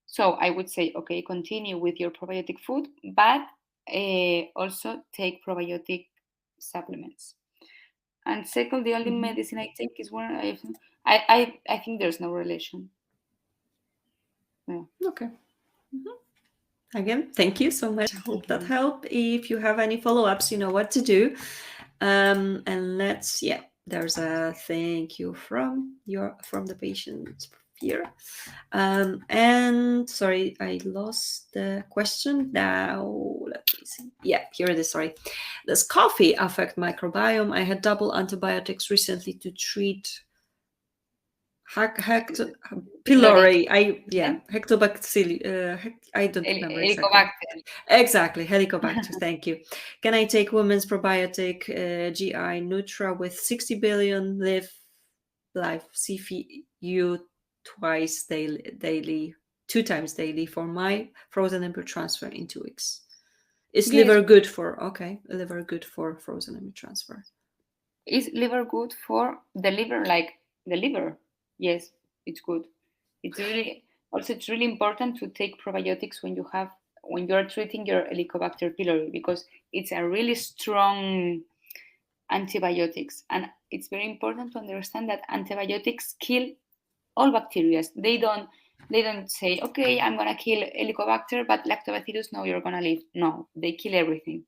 So I would say, okay, continue with your probiotic food, but also take probiotic supplements. And second, the only Mhm. medicine I take is one I think there's no relation. Yeah. Okay. Mhm. Again, thank you so much. I hope that helped. If you have any follow-ups, you know what to do. And there's a thank you from the patient here. And sorry, I lost the question. Now let me see. Yeah, here it is. Sorry. Does coffee affect microbiome? I had double antibiotics recently to treat Pylori. pylori. Hectobacilli. I don't remember exactly. Helicobacter. Exactly, Helicobacter. Thank you. Can I take women's probiotic GI Nutra with 60 billion live CPU daily, 2 times daily for my frozen embryo transfer in 2 weeks? Is Yes. liver good for? Okay, liver good for frozen embryo transfer. Is liver good for the liver? Like the liver? Yes, it's good. It's really also it's really important to take probiotics when you are treating your Helicobacter pylori because it's a really strong antibiotics, and it's very important to understand that antibiotics kill all bacteria. They don't say, okay, I'm gonna kill Helicobacter, but Lactobacillus, no, you're gonna live. No, they kill everything.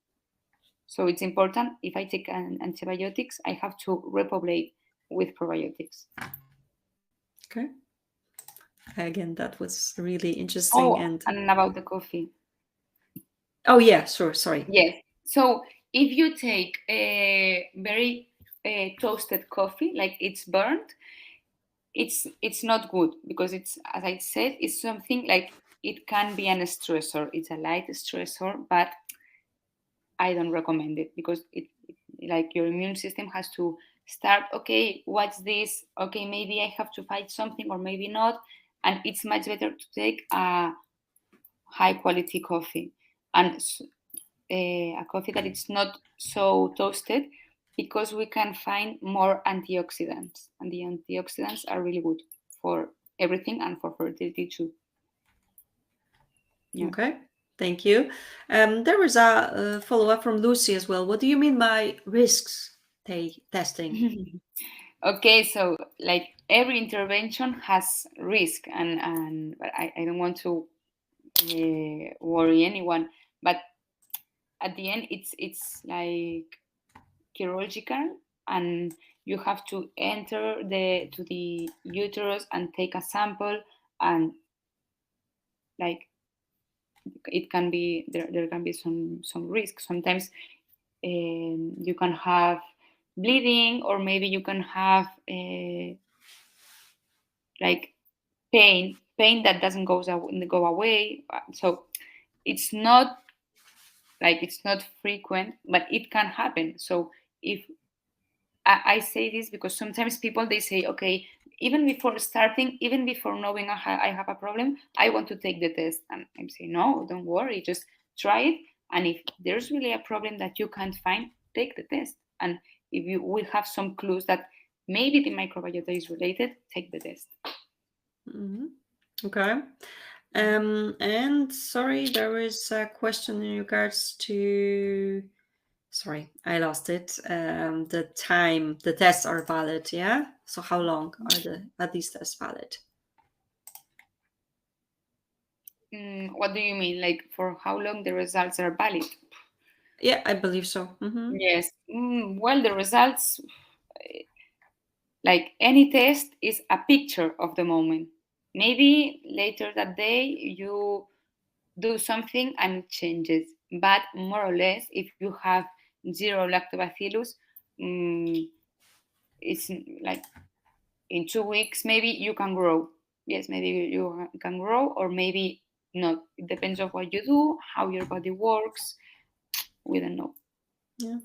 So it's important if I take antibiotics, I have to repopulate with probiotics. Okay. Again, that was really interesting. Oh, And and about the coffee. oh yeah, sure. Sorry. Yes. So if you take a very toasted coffee, like it's burnt, it's not good because it's, as I said, it's something like it can be an stressor. It's a light stressor, but I don't recommend it because it like your immune system has to start. Okay, what's this? Okay, maybe I have to fight something or maybe not, and it's much better to take a high quality coffee and a coffee that it's not so toasted because we can find more antioxidants, and the antioxidants are really good for everything and for fertility too. Yeah. Okay. Thank you. There was a follow-up from Lucy as well. What do you mean by risks testing? Okay, so like every intervention has risk, and but I don't want to worry anyone, but at the end it's like chirurgical, and you have to enter the uterus and take a sample, and like it can be there can be some risk sometimes. You can have bleeding, or maybe you can have like pain that doesn't go away. So it's not it's not frequent, but it can happen. So if I say this because sometimes people they say, okay, even before starting, even before knowing I have a problem, I want to take the test, and I'm saying, no, don't worry, just try it, and if there's really a problem that you can't find, take the test. And if you will have some clues that maybe the microbiota is related, take the test. Okay. And sorry, there is a question in regards to. Sorry, I lost it. The time the tests are valid, yeah. So how long are these tests valid? What do you mean? Like for how long the results are valid? Yeah, I believe so. Yes. Well, the results, like any test, is a picture of the moment. Maybe later that day you do something and it changes. But more or less, if you have zero lactobacillus, it's like in 2 weeks, maybe you can grow. Yes, maybe you can grow, or maybe not. It depends on what you do, how your body works. We don't know. Yeah.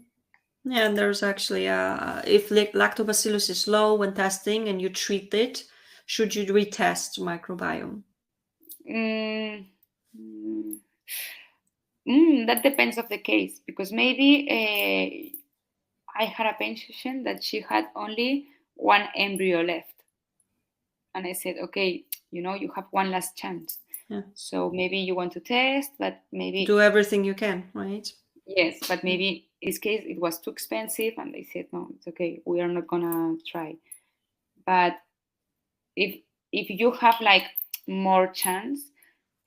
Yeah, and there's actually if lactobacillus is low when testing and you treat it, should you retest microbiome? Mm, mm, that depends of the case, because maybe I had a patient that she had only one embryo left, and I said, okay, you have one last chance. Yeah. So maybe you want to test, but maybe Do everything you can, right? yes, but maybe in this case it was too expensive, and they said no, it's okay, we are not gonna try. But if you have like more chance,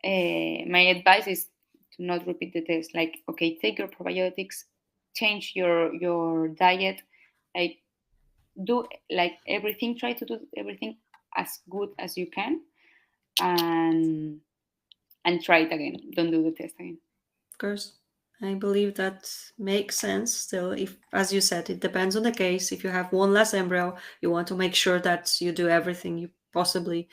my advice is to not repeat the test. Like, okay, take your probiotics, change your diet, like do like everything. Try to do everything as good as you can, and try it again. Don't do the test again. Of course. I believe that makes sense still. If, as you said, it depends on the case. If you have one less embryo, you want to make sure that you do everything you possibly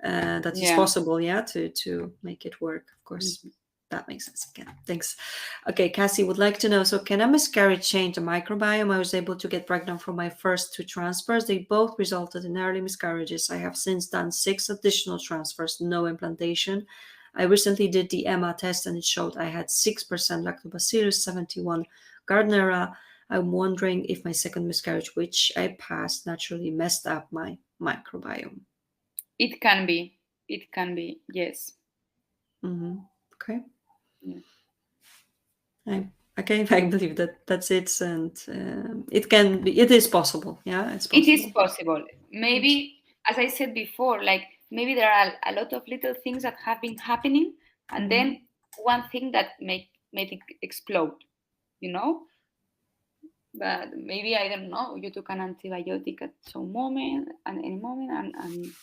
that is Yeah. possible, yeah, to make it work. Of course, that makes sense again. Thanks. Okay, Cassie would like to know, so can a miscarriage change the microbiome? I was able to get pregnant from my first 2 transfers. They both resulted in early miscarriages. I have since done 6 additional transfers, no implantation. I recently did the EMA test and it showed I had 6% lactobacillus, 71 Gardnera. I'm wondering if my second miscarriage, which I passed, naturally messed up my microbiome. It can be. It can be. Yes. Okay. Yeah. I believe that's it, and it is possible. Yeah, it's It is possible. possible. Maybe, as I said before, like maybe there are a lot of little things that have been happening, and then one thing that made it explode. You know, but maybe I don't know. You took an antibiotic at some moment, and any moment, and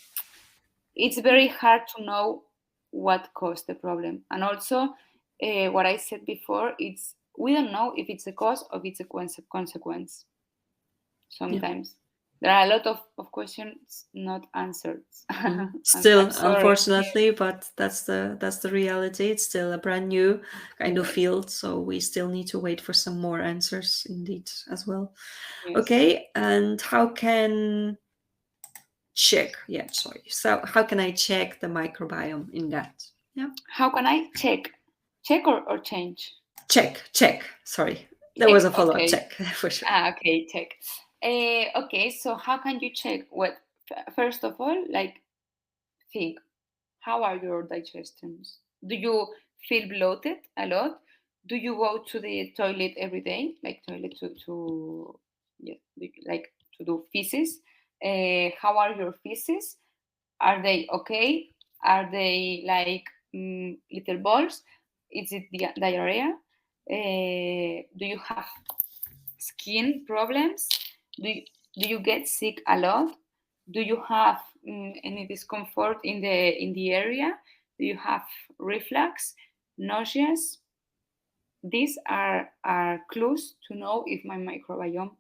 it's very hard to know what caused the problem. And also, what I said before, it's we don't know if it's a cause or it's a consequence. Yeah. Sometimes there are a lot of questions not answered. I'm Still, sorry. unfortunately, but that's the reality. It's still a brand new kind of Yes, field, so we still need to wait for some more answers, indeed, as well. yes. Okay, and how can check? Yeah, sorry. So how can I check the microbiome in that? Yeah. How can I check? Check or change? Check. Sorry, there Check. was a follow-up Okay. check for sure. Okay, check. Okay, so how can you check? What first of all, like think, how are your digestions? Do you feel bloated a lot? Do you go to the toilet every day, like toilet to yeah, like to do feces? How are your feces? Are they okay? Are they like little balls? Is it diarrhea? Do you have skin problems? Do you get sick a lot? Do you have any discomfort in the area? Do you have reflux, nauseous? These are clues to know if my microbiome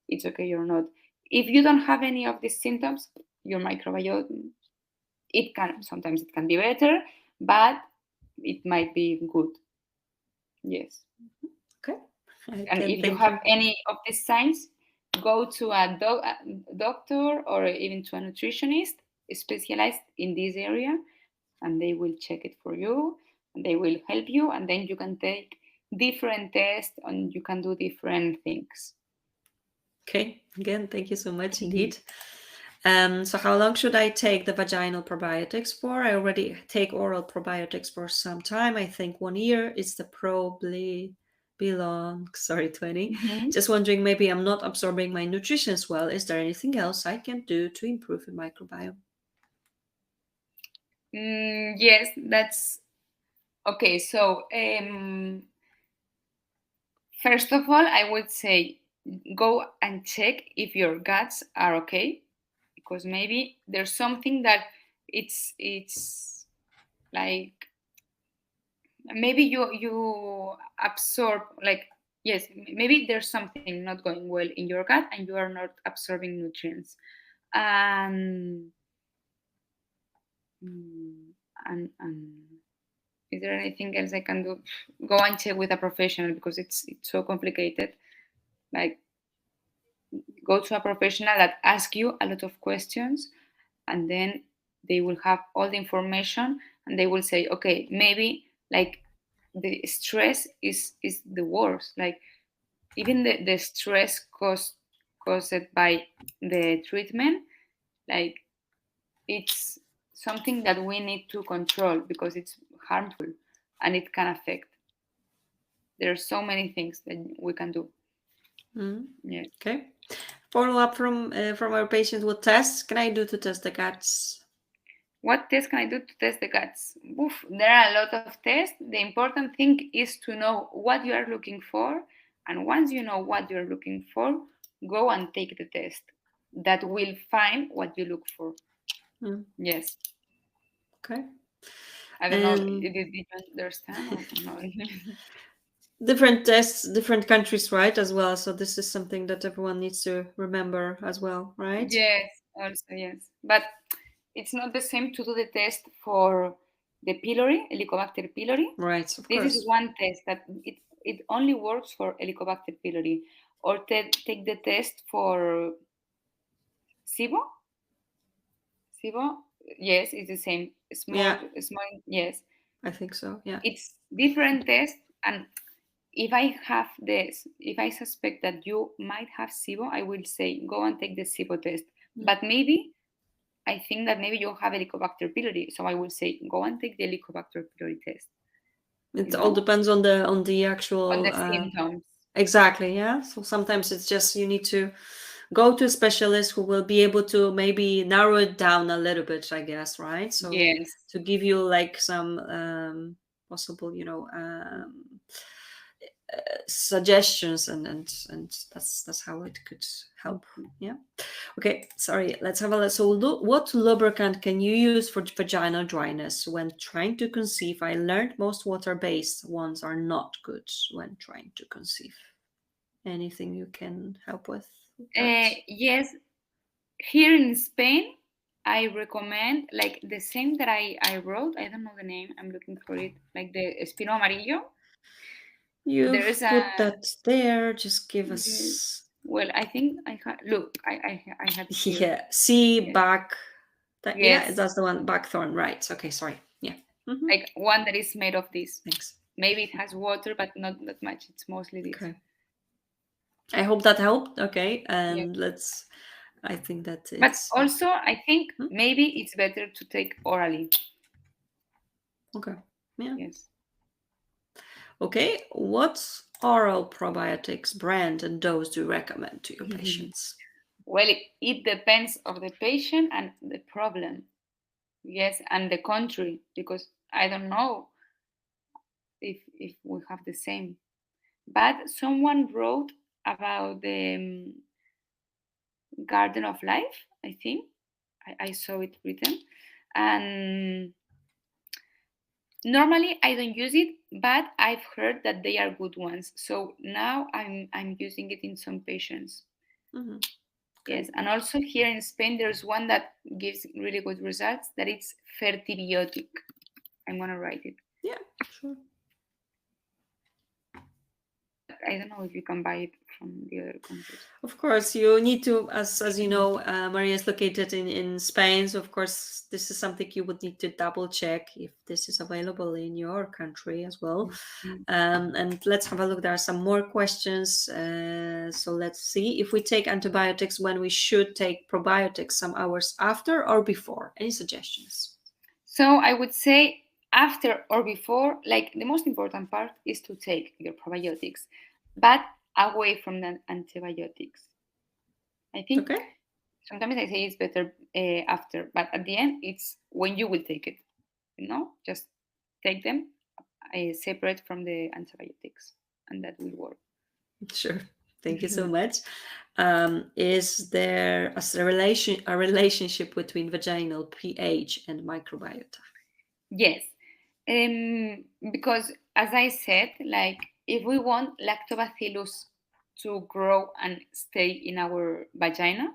is okay or not. If you don't have any of these symptoms, your microbiome, it can be better, but it might be good. Yes. Okay. And Okay, if you thank have you. any of these signs, go to a doctor or even to a nutritionist specialized in this area, and they will check it for you, and they will help you, and then you can take different tests and you can do different things. Okay, again, thank you so much indeed. So how long should I take the vaginal probiotics for? I already take oral probiotics for some time. I think 1 year is the probably belong. Sorry, 20. Just wondering, maybe I'm not absorbing my nutrition as well. Is there anything else I can do to improve the microbiome? Yes, that's okay. So, first of all, I would say go and check if your guts are okay, because maybe there's something that it's like maybe you absorb, like, yes, maybe there's something not going well in your gut and you are not absorbing nutrients. And and is there anything else I can do? Go and check with a professional, because it's so complicated. Like, go to a professional that asks you a lot of questions, and then they will have all the information, and they will say, okay, maybe like the stress is the worst. Like, even the stress caused by the treatment, like, it's something that we need to control because it's harmful and it can affect. There are so many things that we can do. Yeah. Okay. Follow up from our patients. What tests can I do to test the guts? What tests can I do to test the guts? Oof, there are a lot of tests. The important thing is to know what you are looking for. And once you know what you're looking for, go and take the test. That will find what you look for. Yes. Okay. I don't know. Did you understand or no? Different tests, different countries, right, as well. So this is something that everyone needs to remember as well, right? Yes, also, yes. But it's not the same to do the test for the pylori, Helicobacter pylori. Right, of This course. is one test that it only works for Helicobacter pylori. Or take the test for SIBO. SIBO, yes, it's the same. Small, yes. I think so, yeah. It's different tests, and if I suspect that you might have SIBO, I will say go and take the SIBO test. But maybe I think that maybe you have Helicobacter pylori, so I will say go and take the Helicobacter pylori test. It all depends on the actual On the symptoms. Exactly, yeah. So sometimes it's just you need to go to a specialist who will be able to maybe narrow it down a little bit, I guess, right? So yes, to give you like some possible, suggestions, and that's how it could help. Yeah. Okay, sorry, let's have a look. So what lubricant can you use for vaginal dryness when trying to conceive? I learned most water-based ones are not good when trying to conceive. Anything you can help with that? yes. Here in Spain, I recommend like the same that I wrote. I don't know the name. I'm looking for it. Like the Espino Amarillo. You've There's a put that there. Just give us. well, I think I look. I have it here. Yeah, see Yes. back. Yeah, Yes. that's the one. Backthorn, right? Okay, sorry. Yeah. Like one that is made of this. Thanks. Maybe it has water, but not that much. It's mostly this. Okay. I hope that helped. Okay, and Yeah. I think that But it's. also, I think maybe it's better to take orally. Okay. Yeah. Yes. Okay. What oral probiotics brand and dose do you recommend to your patients? Well, it depends of the patient and the problem. Yes, and the country, because I don't know if we have the same. But someone wrote about the Garden of Life, I think. I saw it written. And normally I don't use it, but I've heard that they are good ones. So now I'm using it in some patients. Okay. Yes, and also here in Spain there's one that gives really good results. That it's Fertibiotic. I'm gonna write it. Yeah, sure. I don't know if you can buy it from the other countries. Of course, you need to, as you know, Maria is located in Spain, so of course this is something you would need to double check if this is available in your country as well. Mhm. And let's have a look. There are some more questions. So let's see if we take antibiotics when we should take probiotics some hours after or before. Any suggestions? So I would say after or before, like the most important part is to take your probiotics, but away from the antibiotics. I think Okay, sometimes I say it's better after, but at the end, it's when you will take it. Just take them separate from the antibiotics, and that will work. sure. Thank you so much. Is there a relationship between vaginal pH and microbiota? Yes, because as I said, like if we want lactobacillus to grow and stay in our vagina,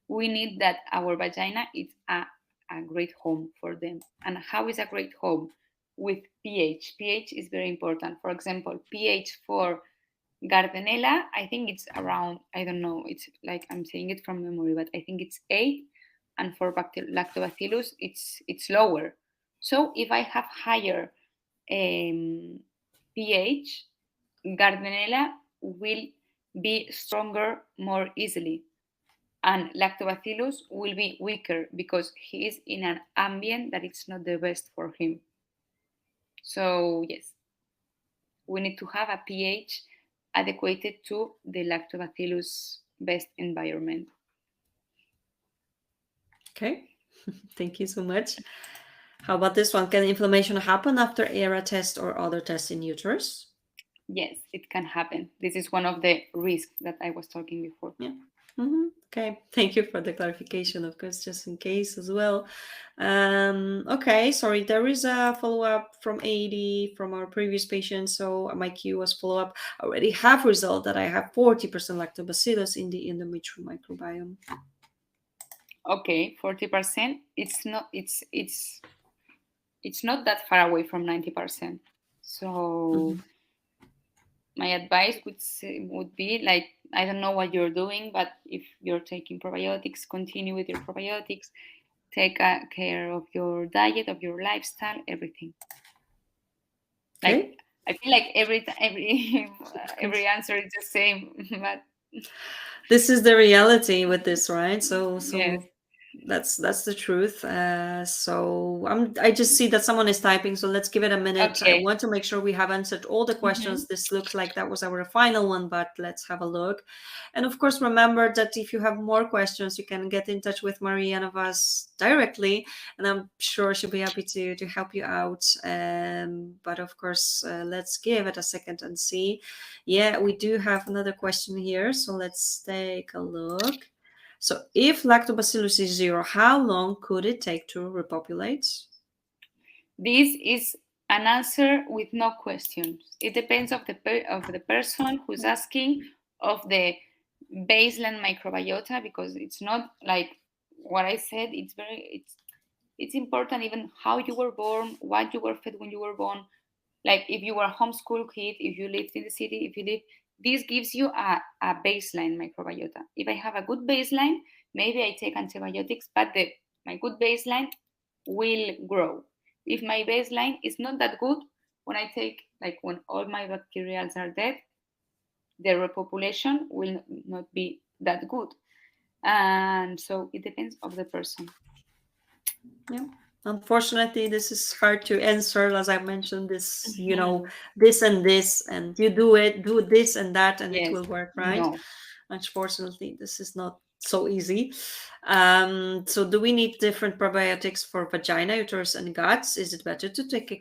we need that our vagina is a great home for them. And how is a great home? With pH. pH is very important. For example, pH for Gardnerella, I think it's around, I don't know, it's like I'm saying it from memory, but I think it's 8. And for lactobacillus, it's lower. So if I have higher pH, Gardnerella will be stronger more easily. And lactobacillus will be weaker because he is in an ambient that it's not the best for him. So, yes, we need to have a pH adequate to the lactobacillus best environment. Okay, thank you so much. How about this one? Can inflammation happen after ERA test or other tests in uterus? Yes, it can happen. This is one of the risks that I was talking before. Yeah. Okay, thank you for the clarification, of course, just in case as well. Okay, sorry, there is a follow-up from 80 from our previous patient. So my Q was follow-up. I already have result that I have 40% lactobacillus in the endometrial microbiome. Okay, 40%. It's not that far away from 90%. So my advice would be like, I don't know what you're doing, but if you're taking probiotics, continue with your probiotics. Take care of your diet, of your lifestyle, everything. Okay. Like I feel like every answer is the same, but this is the reality with this, right? So yes. that's the truth. So I just see that someone is typing, so let's give it a minute. I Okay. want to make sure we have answered all the questions. This looks like that was our final one, but let's have a look. And of course, remember that if you have more questions, you can get in touch with Maria Navas directly, and I'm sure she'll be happy to help you out. But of course, let's give it a second and see. Yeah, we do have another question here, so let's take a look. So if lactobacillus is 0, how long could it take to repopulate? This is an answer with no questions. It depends of the person who's asking, of the baseline microbiota, because it's not like what I said. It's important even how you were born, what you were fed when you were born. Like if you were a homeschool kid, if you lived in the city, this gives you a baseline microbiota. If I have a good baseline, maybe I take antibiotics, but my good baseline will grow. If my baseline is not that good, when all my bacterials are dead, the repopulation will not be that good. And so it depends of the person. Yeah. Unfortunately, this is hard to answer. As I mentioned, this, this and this, and you do this and that, and Yes. it will work, right? No. Unfortunately, this is not so easy. So do we need different probiotics for vagina, uterus, and guts? Is it better to take a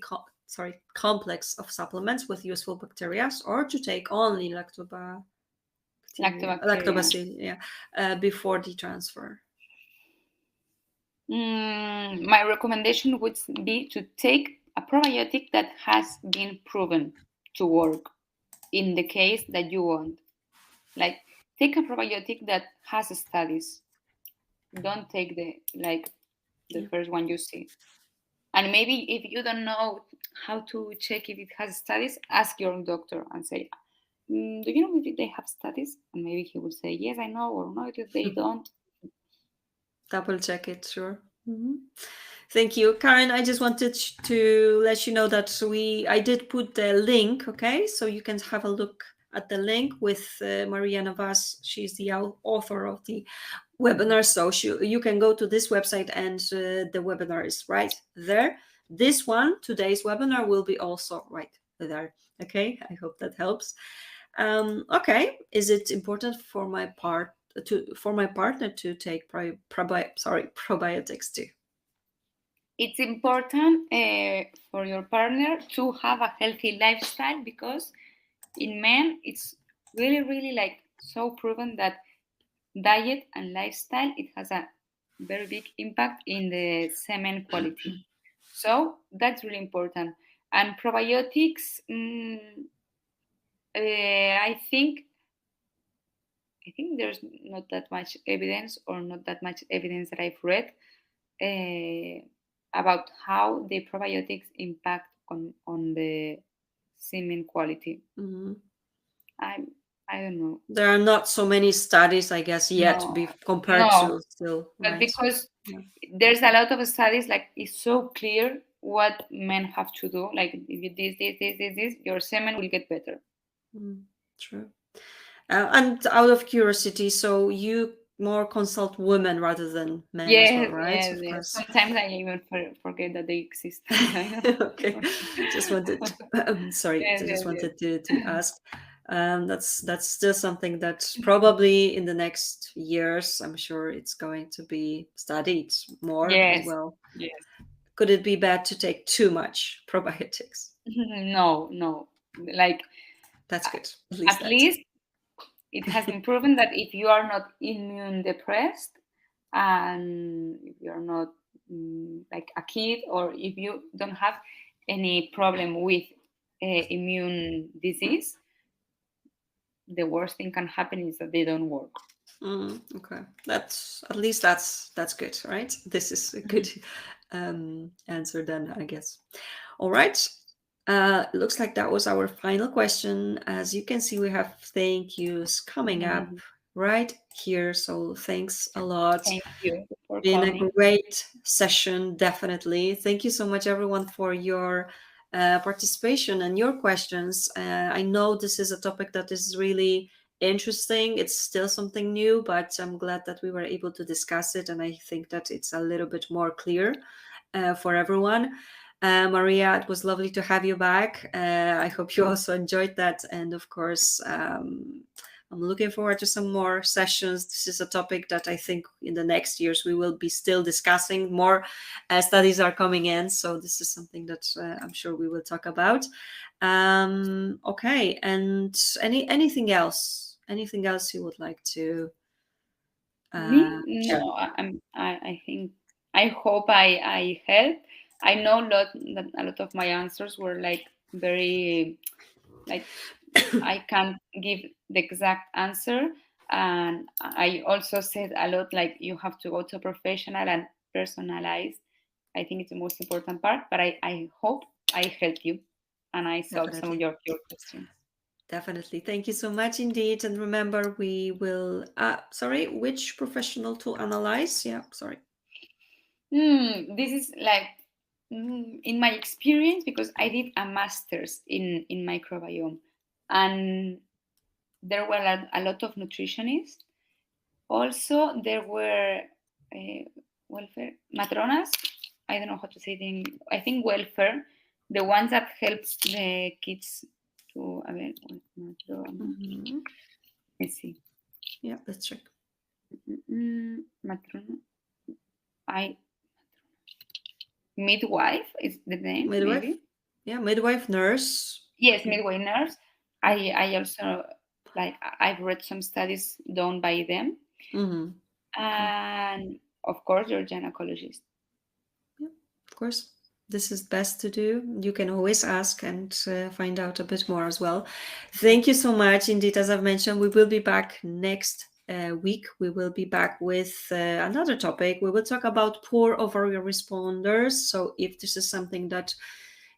complex of supplements with useful bacteria, or to take only lactobacillus before the transfer? My recommendation would be to take a probiotic that has been proven to work in the case that you want. Like, take a probiotic that has studies. Don't take the first one you see. And maybe if you don't know how to check if it has studies, ask your doctor and say, Do you know if they have studies? And maybe he will say, yes, I know, or no, they don't. Double check it, sure. Thank you, Karen. I just wanted to let you know that I did put the link, okay? So you can have a look at the link with Maria Navas. She's the author of the webinar. So you can go to this website and the webinar is right there. This one, today's webinar, will be also right there. Okay, I hope that helps. Okay, is it important for my partner to take probiotics too? It's important for your partner to have a healthy lifestyle, because in men it's really, really like so proven that diet and lifestyle, it has a very big impact in the semen quality. So that's really important. And probiotics, I think there's not that much evidence, or not that much evidence that I've read about how the probiotics impact on the semen quality. I don't know. There are not so many studies, I guess, yet compared to still, but right? because there's a lot of studies, like it's so clear what men have to do. Like if you this, your semen will get better. True. And out of curiosity, so you more consult women rather than men as well, right? Yes, Of yes. course. Sometimes I even forget that they exist. Okay, just wanted to ask. That's still something that probably in the next years, I'm sure it's going to be studied more as well. Yes. Could it be bad to take too much probiotics? No. Like, that's good. At least it has been proven that if you are not immune depressed, and if you're not like a kid, or if you don't have any problem with immune disease, the worst thing can happen is that they don't work. Okay, that's good, right? This is a good answer then, I guess. All right. Looks like that was our final question. As you can see, we have thank yous coming up right here. So thanks a lot. Thank you for Been coming. a great session, definitely. Thank you so much, everyone, for your participation and your questions. I know this is a topic that is really interesting. It's still something new, but I'm glad that we were able to discuss it, and I think that it's a little bit more clear for everyone. Maria, it was lovely to have you back. I hope you also enjoyed that, and of course, I'm looking forward to some more sessions. This is a topic that I think in the next years we will be still discussing. More studies are coming in, so this is something that I'm sure we will talk about. Okay, and anything else? Anything else you would like to? Me? No, I think, I hope I helped. I know that a lot of my answers were like very, like, I can't give the exact answer. And I also said a lot, like, you have to go to a professional and personalize. I think it's the most important part, but I hope I helped you and I solved some of your questions. Definitely. Thank you so much indeed. And remember, we will, which professional to analyze? Yeah, sorry. This is like, in my experience, because I did a master's in microbiome, and there were a lot of nutritionists. Also, there were welfare matronas. I don't know how to say it in, I think welfare, the ones that helps the kids to. Let's see. Yeah, let's check. Matrona. Midwife is the name. Midwife. Maybe. Yeah, midwife, nurse. Yes, midwife, nurse. I also, like, I've read some studies done by them, and of course your gynecologist. Yeah, of course. This is best to do. You can always ask and find out a bit more as well. Thank you so much. Indeed, as I've mentioned, we will be back next week. We will be back with another topic. We will talk about poor ovarian responders. So if this is something that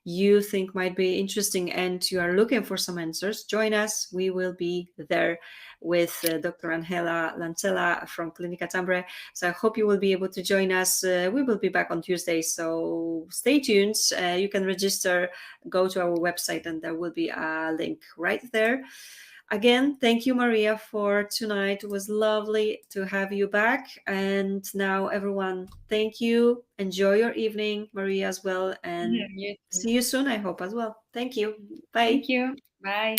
you think might be interesting and you are looking for some answers, join us. We will be there with Dr. Angela Lancella from Clinica Tambre. So I hope you will be able to join us. We will be back on Tuesday, so stay tuned. You can register, go to our website, and there will be a link right there. Again, thank you, Maria, for tonight. It was lovely to have you back. And now, everyone, thank you. Enjoy your evening, Maria, as well. And Yeah, you too. see you soon, I hope, as well. Thank you. Bye. Thank you. Bye.